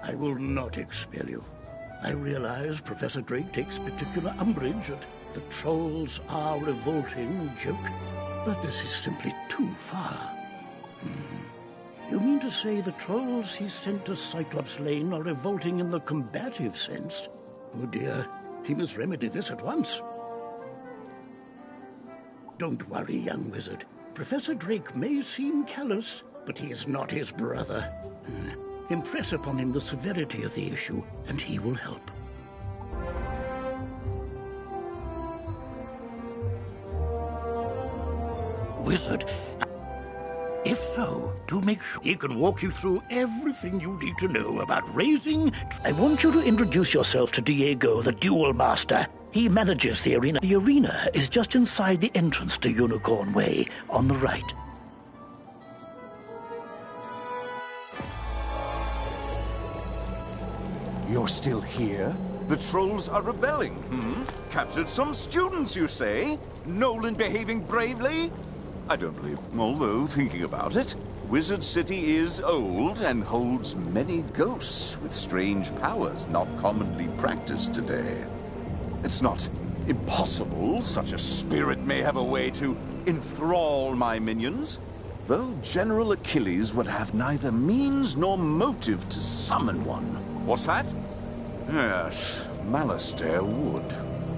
I will not expel you. I realize Professor Drake takes particular umbrage at the trolls are revolting joke, but this is simply too far. You mean to say the trolls he sent to Cyclops Lane are revolting in the combative sense? Oh dear, he must remedy this at once. Don't worry, young wizard. Professor Drake may seem callous, but he is not his brother. Impress upon him the severity of the issue, and he will help. Wizard, if so, do make sure he can walk you through everything you need to know about raising. I want you to introduce yourself to Diego, the Duel Master. He manages the arena. The arena is just inside the entrance to Unicorn Way, on the right. You're still here? The trolls are rebelling, Captured some students, you say? Nolan behaving bravely? I don't believe, although thinking about it, Wizard City is old and holds many ghosts with strange powers not commonly practiced today. It's not impossible such a spirit may have a way to enthrall my minions, though General Achilles would have neither means nor motive to summon one. What's that? Yes, Malastair would.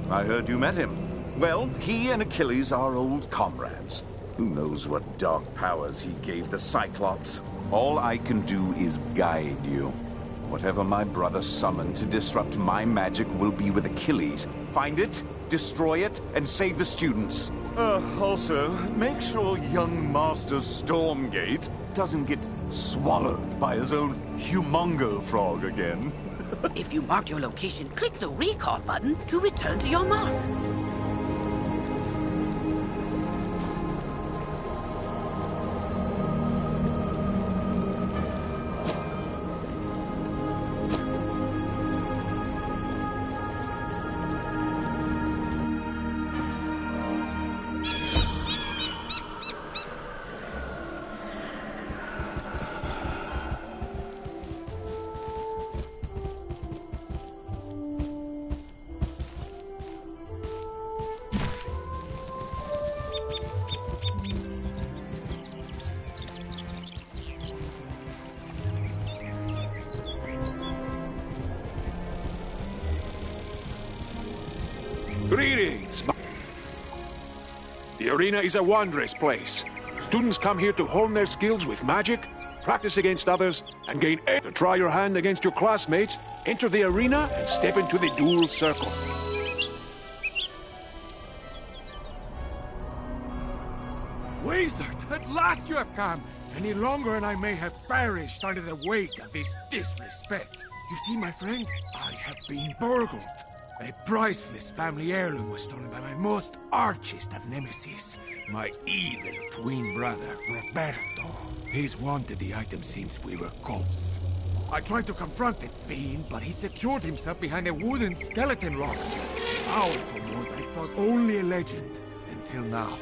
I heard you met him. Well, he and Achilles are old comrades. Who knows what dark powers he gave the Cyclops? All I can do is guide you. Whatever my brother summoned to disrupt my magic will be with Achilles. Find it, destroy it, and save the students. Also, make sure young Master Stormgate doesn't get swallowed by his own humongo frog again. If you marked your location, click the recall button to return to your mark. Greetings. The arena is a wondrous place. Students come here to hone their skills with magic, practice against others, and gain aid. To try your hand against your classmates, enter the arena and step into the duel circle. Wizard, at last you have come. Any longer and I may have perished under the weight of this disrespect. You see, my friend, I have been burgled. A priceless family heirloom was stolen by my most archest of nemesis, my evil twin brother, Roberto. He's wanted the item since we were colts. I tried to confront the fiend, but he secured himself behind a wooden skeleton lock. Powerful wood I thought only a legend, until now.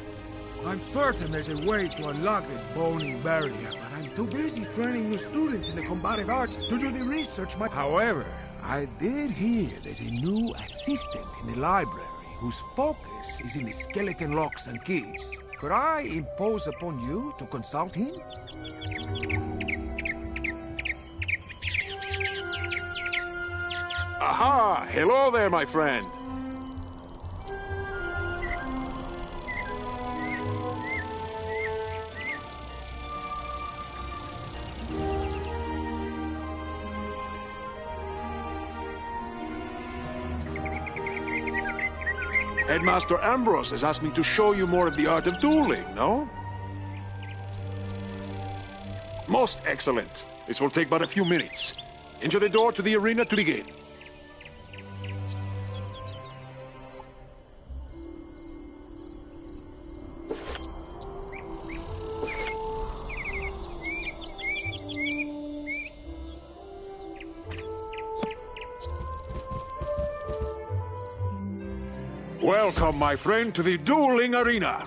I'm certain there's a way to unlock this bony barrier, but I'm too busy training new students in the combative arts to do the research However, I did hear there's a new assistant in the library whose focus is in the skeleton locks and keys. Could I impose upon you to consult him? Aha! Hello there, my friend. Headmaster Ambrose has asked me to show you more of the art of dueling, no? Most excellent. This will take but a few minutes. Enter the door to the arena to begin. Welcome, my friend, to the dueling arena.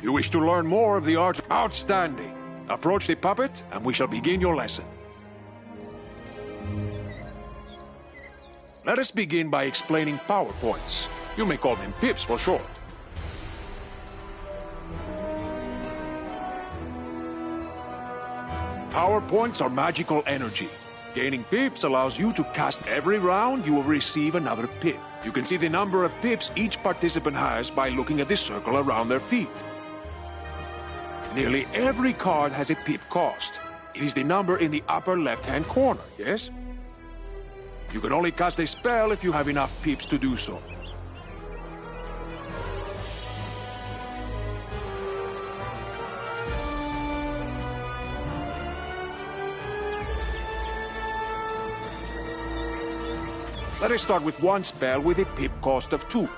You wish to learn more of the art? Outstanding. Approach the puppet, and we shall begin your lesson. Let us begin by explaining power points. You may call them pips for short. Power points are magical energy. Gaining pips allows you to cast every round. You will receive another pip. You can see the number of pips each participant has by looking at the circle around their feet. Nearly every card has a pip cost. It is the number in the upper left-hand corner, yes? You can only cast a spell if you have enough pips to do so. Let us start with one spell with a pip cost of 2.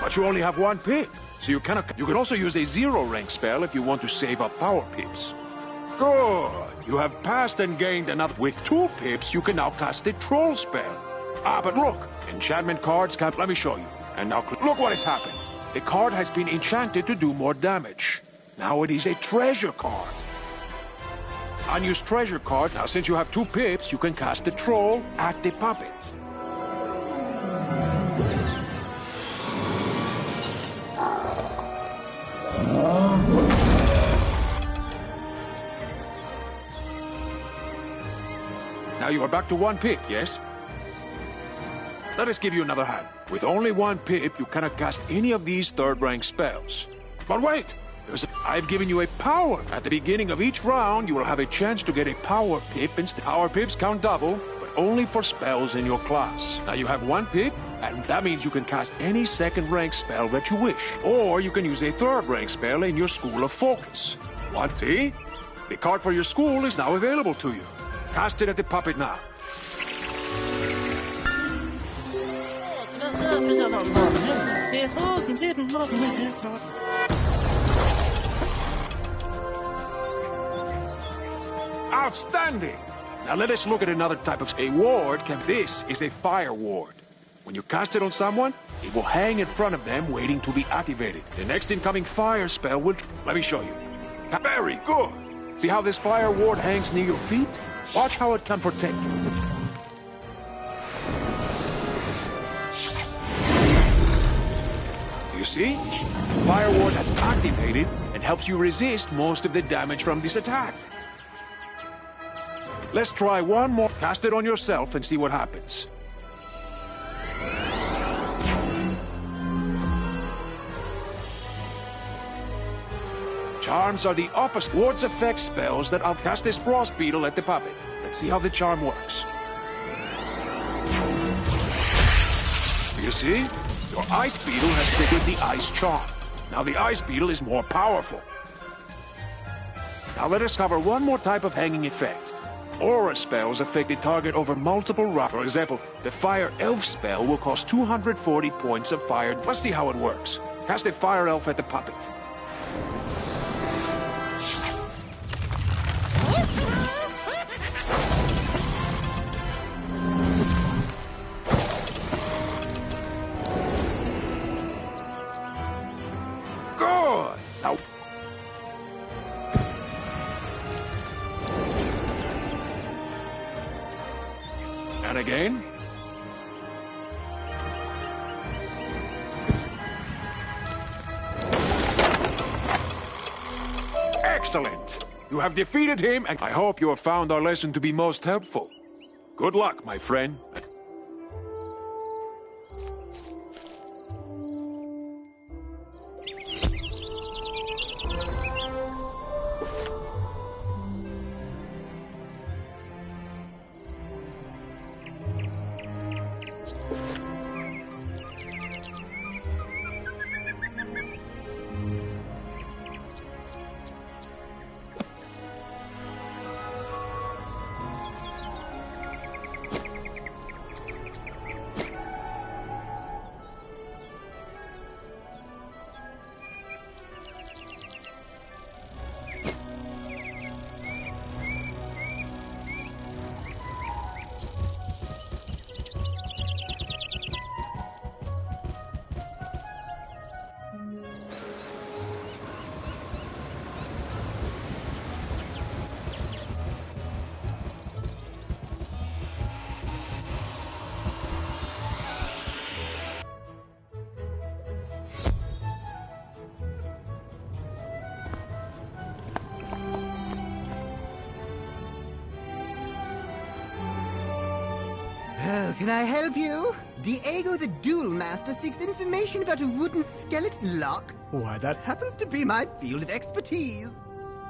But you only have 1 pip, so you cannot... You can also use a 0 rank spell if you want to save up power pips. Good! You have passed and gained enough. With 2 pips, you can now cast a troll spell. Ah, but look! Enchantment cards can... Let me show you. And now, look what has happened. The card has been enchanted to do more damage. Now it is a treasure card. Unused treasure card. Now, since you have 2 pips, you can cast the troll at the puppet. Now you are back to 1 pip, yes? Let us give you another hand. With only 1 pip, you cannot cast any of these 3rd-rank spells. But wait! I've given you a power. At the beginning of each round, you will have a chance to get a power pip. Power pips count double, but only for spells in your class. Now you have 1 pip, and that means you can cast any 2nd-rank spell that you wish. Or you can use a 3rd-rank spell in your School of Focus. What, see? The card for your school is now available to you. Cast it at the puppet now. Outstanding! Now let us look at another type of... A ward can... This is a fire ward. When you cast it on someone, it will hang in front of them waiting to be activated. The next incoming fire spell will... Let me show you. Very good! See how this fire ward hangs near your feet? Watch how it can protect you. You see? The fire ward has activated and helps you resist most of the damage from this attack. Let's try one more. Cast it on yourself and see what happens. Charms are the opposite. Wards affect spells that I'll cast this frost beetle at the puppet. Let's see how the charm works. You see? Your ice beetle has triggered the ice charm. Now the ice beetle is more powerful. Now let us cover one more type of hanging effect. Aura spells affect the target over multiple rounds. For example, the Fire Elf spell will cost 240 points of fire. Let's see how it works. Cast a Fire Elf at the puppet. Good! Now... And again. Excellent! You have defeated him, and I hope you have found our lesson to be most helpful. Good luck, my friend. Can I help you? Diego the Duel Master seeks information about a wooden skeleton lock. Why, that happens to be my field of expertise.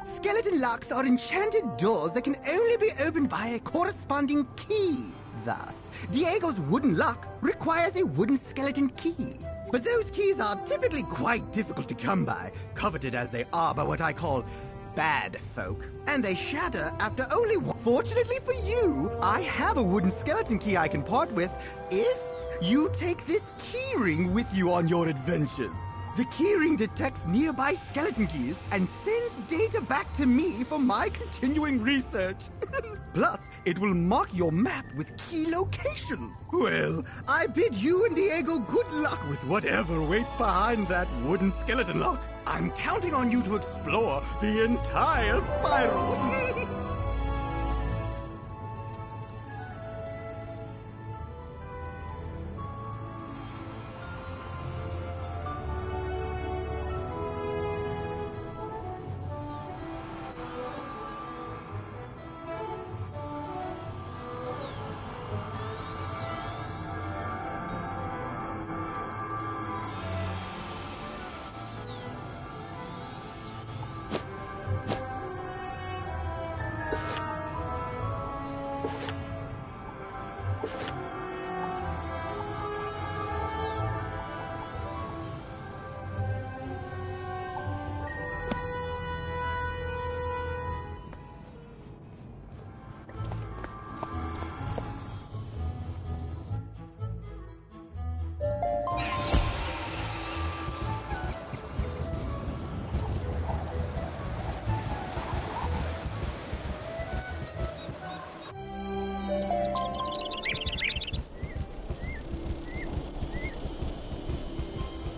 Skeleton locks are enchanted doors that can only be opened by a corresponding key. Thus, Diego's wooden lock requires a wooden skeleton key. But those keys are typically quite difficult to come by, coveted as they are by what I call bad folk. And they shatter after only one. Fortunately for you, I have a wooden skeleton key I can part with if you take this keyring with you on your adventures. The keyring detects nearby skeleton keys and sends data back to me for my continuing research. Plus, it will mark your map with key locations. Well, I bid you and Diego good luck with whatever waits behind that wooden skeleton lock. I'm counting on you to explore the entire spiral.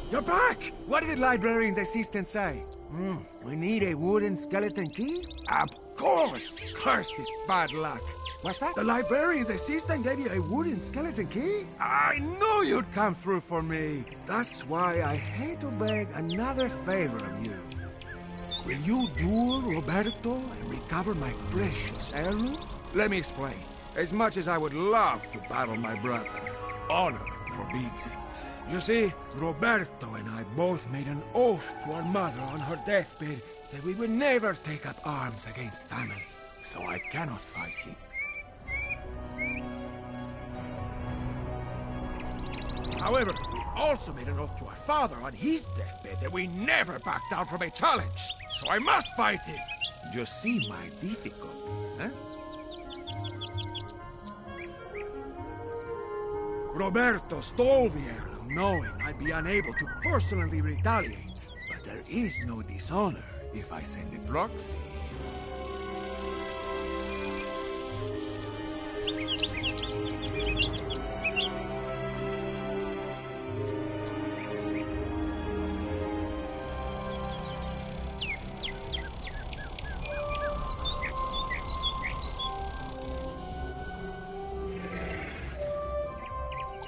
You're back! What did the librarian's assistant say? We need a wooden skeleton key? Of course! Curse this bad luck. What's that? The librarian's assistant gave you a wooden skeleton key? I knew you'd come through for me. That's why I hate to beg another favor of you. Will you duel Roberto and recover my precious heirloom? Let me explain. As much as I would love to battle my brother, honor forbids it. You see, Roberto and I both made an oath to our mother on her deathbed that we would never take up arms against family, so I cannot fight him. However, we also made an oath to our father on his deathbed that we never back down from a challenge, so I must fight him. You see my difficulty, huh? Roberto stole the heirloom, knowing I'd be unable to personally retaliate. But there is no dishonor if I send a proxy.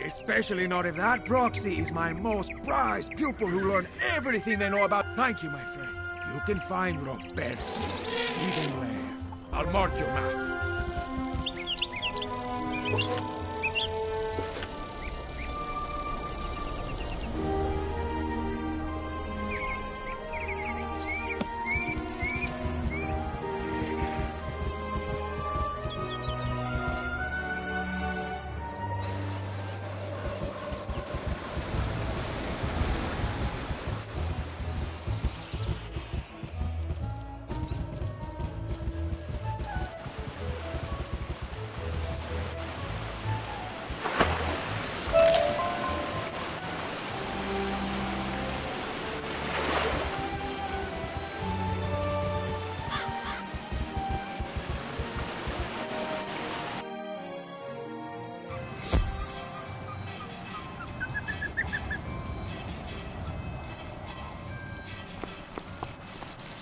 Especially not if that proxy is my most prized pupil who learned everything they know about. Thank you, my friend. You can find Roberto. Even lair. I'll mark your map.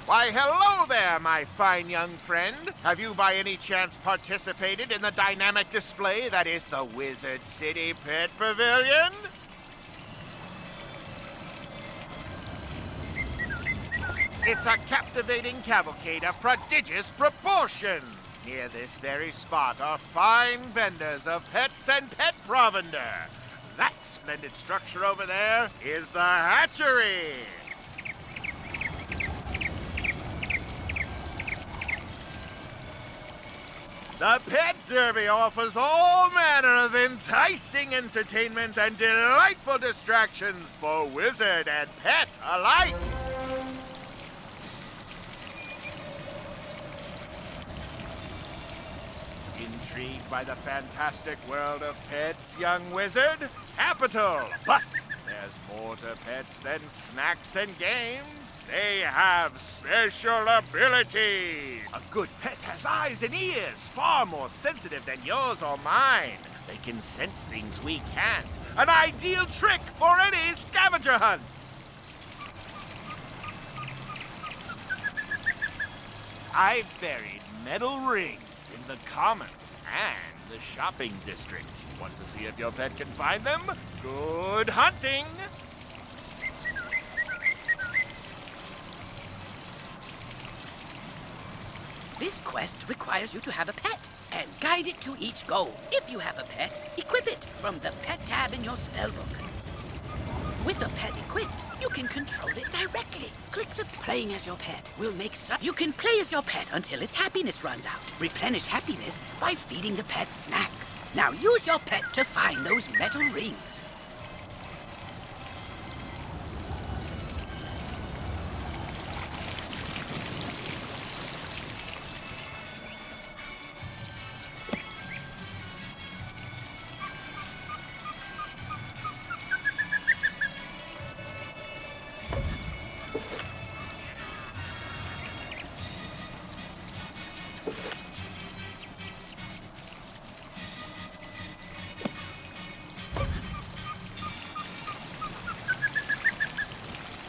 Why, hello there, my fine young friend. Have you by any chance participated in the dynamic display that is the Wizard City Pet Pavilion? It's a captivating cavalcade of prodigious proportions. Near this very spot are fine vendors of pets and pet provender. That splendid structure over there is the hatchery. The Pet Derby offers all manner of enticing entertainment and delightful distractions for wizard and pet alike. Intrigued by the fantastic world of pets, young wizard? Capital! But there's more to pets than snacks and games. They have special abilities. A good pet has eyes and ears far more sensitive than yours or mine. They can sense things we can't. An ideal trick for any scavenger hunt. I've buried metal rings in the commons and the shopping district. Want to see if your pet can find them? Good hunting! This quest requires you to have a pet and guide it to each goal. If you have a pet, equip it from the pet tab in your spellbook. With the pet equipped, you can control it directly. Click the playing as your pet. Will make you can play as your pet until its happiness runs out. Replenish happiness by feeding the pet snacks. Now use your pet to find those metal rings.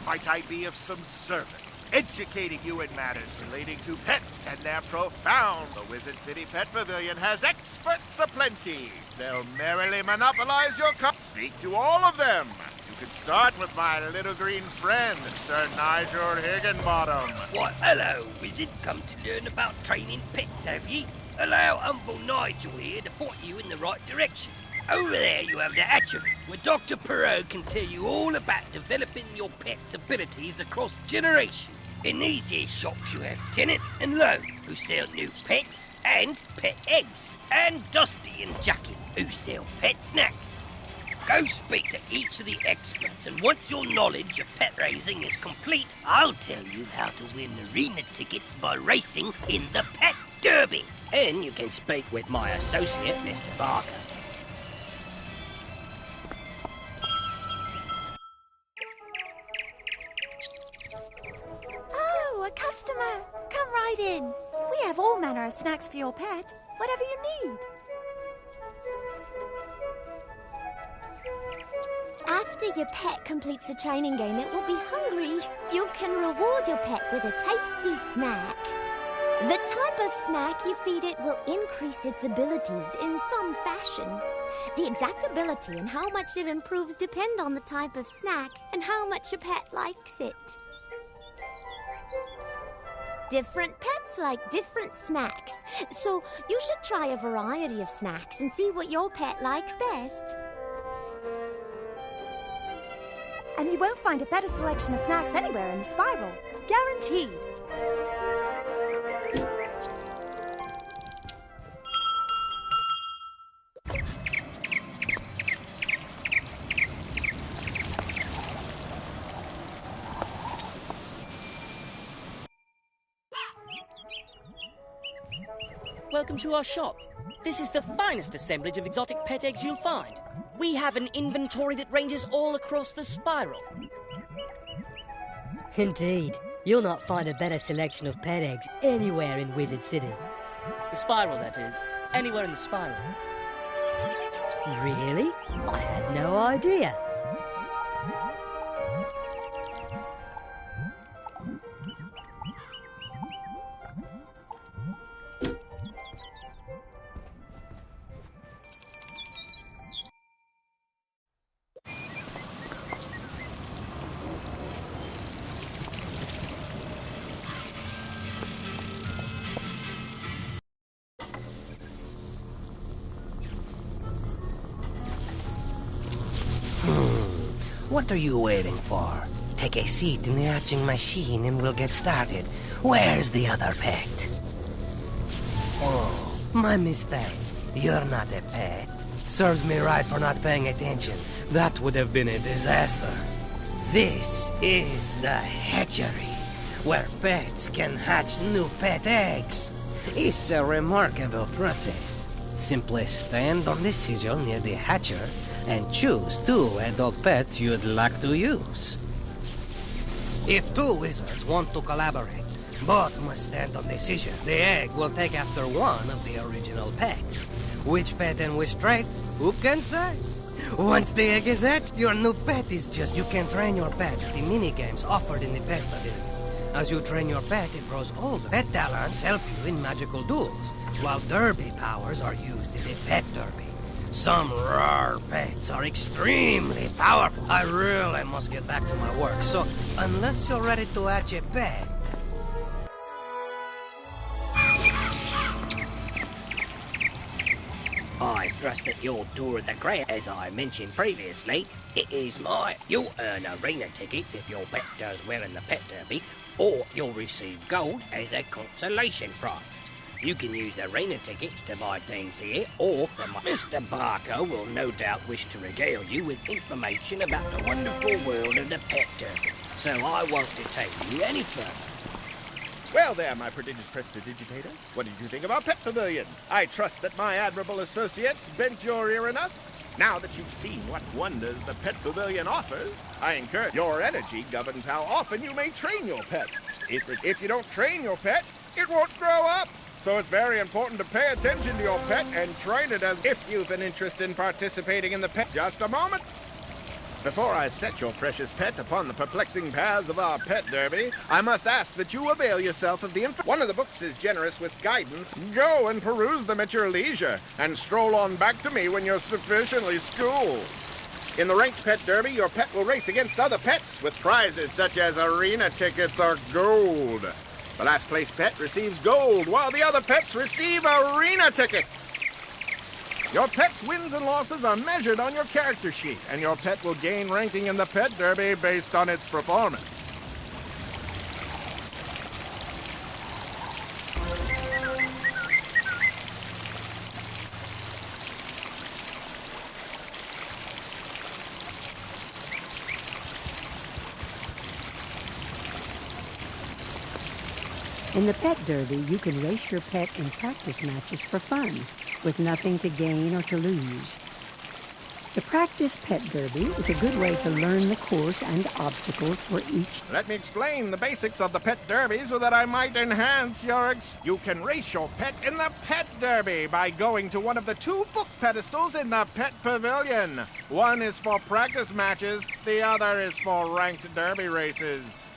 Might I be of some service, educating you in matters relating to pets and their profound? The Wizard City Pet Pavilion has experts aplenty. They'll merrily monopolize your cup. Speak to all of them. You could start with my little green friend, Sir Nigel Higginbottom. Why, hello, wizard. Come to learn about training pets, have ye? Allow Uncle Nigel here to point you in the right direction. Over there you have the hatchery, where Dr. Perot can tell you all about developing your pet's abilities across generations. In these here shops you have Tennant and Lowe, who sell new pets and pet eggs, and Dusty and Jackie, who sell pet snacks. Go speak to each of the experts, and once your knowledge of pet raising is complete, I'll tell you how to win arena tickets by racing in the pet Derby. And you can speak with my associate, Mr. Barker. Oh, a customer. Come right in. We have all manner of snacks for your pet. Whatever you need. After your pet completes a training game, it will be hungry. You can reward your pet with a tasty snack. The type of snack you feed it will increase its abilities in some fashion. The exact ability and how much it improves depend on the type of snack and how much your pet likes it. Different pets like different snacks, so you should try a variety of snacks and see what your pet likes best. And you won't find a better selection of snacks anywhere in the spiral. Guaranteed. Welcome to our shop. This is the finest assemblage of exotic pet eggs you'll find. We have an inventory that ranges all across the spiral. Indeed. You'll not find a better selection of pet eggs anywhere in Wizard City. The spiral, that is. Anywhere in the spiral. Really? I had no idea. What are you waiting for? Take a seat in the hatching machine and we'll get started. Where's the other pet? Oh, my mistake. You're not a pet. Serves me right for not paying attention. That would have been a disaster. This is the hatchery, where pets can hatch new pet eggs. It's a remarkable process. Simply stand on the sigil near the hatcher and choose 2 adult pets you'd like to use. If 2 wizards want to collaborate, both must stand on the sigil. The egg will take after one of the original pets. Which pet and which trait? Who can say? Once the egg is hatched, your new pet is just... You can train your pet at the mini-games offered in the pet pavilion. As you train your pet, it grows older. Pet talents help you in magical duels, while derby powers are used in the pet derby. Some rare pets are extremely powerful. I really must get back to my work, so unless you're ready to hatch a pet... I trust that you'll tour the ground. As I mentioned previously, it is my... You'll earn arena tickets if your pet does well in the pet derby, or you'll receive gold as a consolation prize. You can use arena tickets to buy things here, or from Mr. Barker will no doubt wish to regale you with information about the wonderful world of the pet derby. So I won't detain you any further. Well there, my prodigious prestidigitator. What did you think of our pet pavilion? I trust that my admirable associates bent your ear enough. Now that you've seen what wonders the pet pavilion offers, I encourage your energy governs how often you may train your pet. If you don't train your pet, it won't grow up. So it's very important to pay attention to your pet and train it as if you've an interest in participating in the pet. Just a moment. Before I set your precious pet upon the perplexing paths of our pet derby, I must ask that you avail yourself of the One of the books is generous with guidance. Go and peruse them at your leisure, and stroll on back to me when you're sufficiently schooled. In the ranked pet derby, your pet will race against other pets with prizes such as arena tickets or gold. The last place pet receives gold, while the other pets receive arena tickets. Your pet's wins and losses are measured on your character sheet, and your pet will gain ranking in the pet derby based on its performance. In the pet derby, you can race your pet in practice matches for fun, with nothing to gain or to lose. The practice pet derby is a good way to learn the course and obstacles for each. Let me explain the basics of the pet derby so that I might enhance your You can race your pet in the pet derby by going to one of the 2 book pedestals in the pet pavilion. One is for practice matches, the other is for ranked derby races.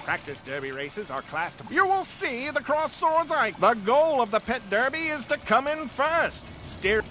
Practice derby races are classed. You will see the cross swords eye. The goal of the pet derby is to come in first. Steer.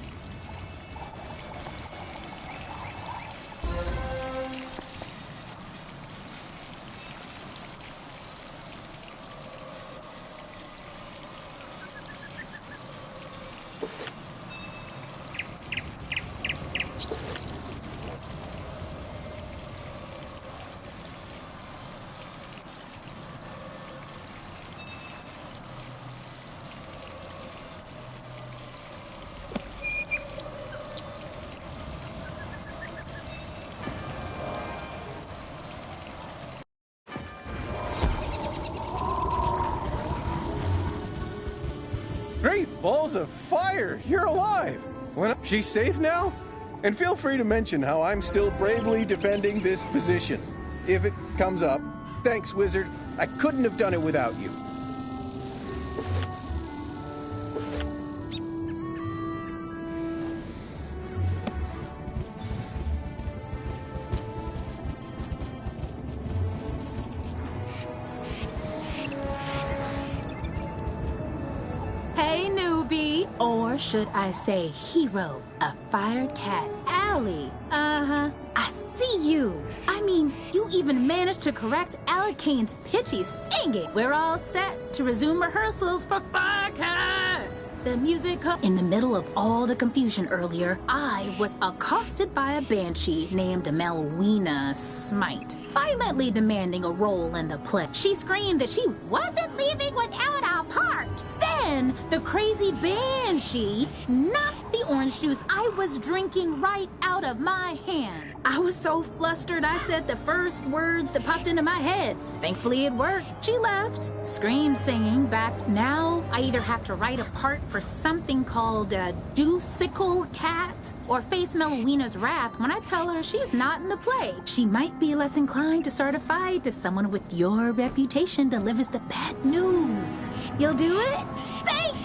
Great balls of fire! You're alive! She's safe now? And feel free to mention how I'm still bravely defending this position. If it comes up. Thanks, Wizard. I couldn't have done it without you. Hey, newbie. Or should I say hero of Fire Cat Alley? Uh-huh. I see you. I mean, you even managed to correct Alicane's pitchy singing. We're all set to resume rehearsals for Fire Cat. The musical. In the middle of all the confusion earlier, I was accosted by a banshee named Melwina Smite, violently demanding a role in the play. She screamed that she wasn't leaving without a part. Then, the crazy banshee knocked the orange juice I was drinking right out of my hand. I was so flustered I said the first words that popped into my head. Thankfully it worked. She left, scream singing back. Now I either have to write a part for something called a Deucical Cat or face Melwina's wrath when I tell her she's not in the play. She might be less inclined to start a fight as someone with your reputation delivers the bad news. You'll do it? Thanks!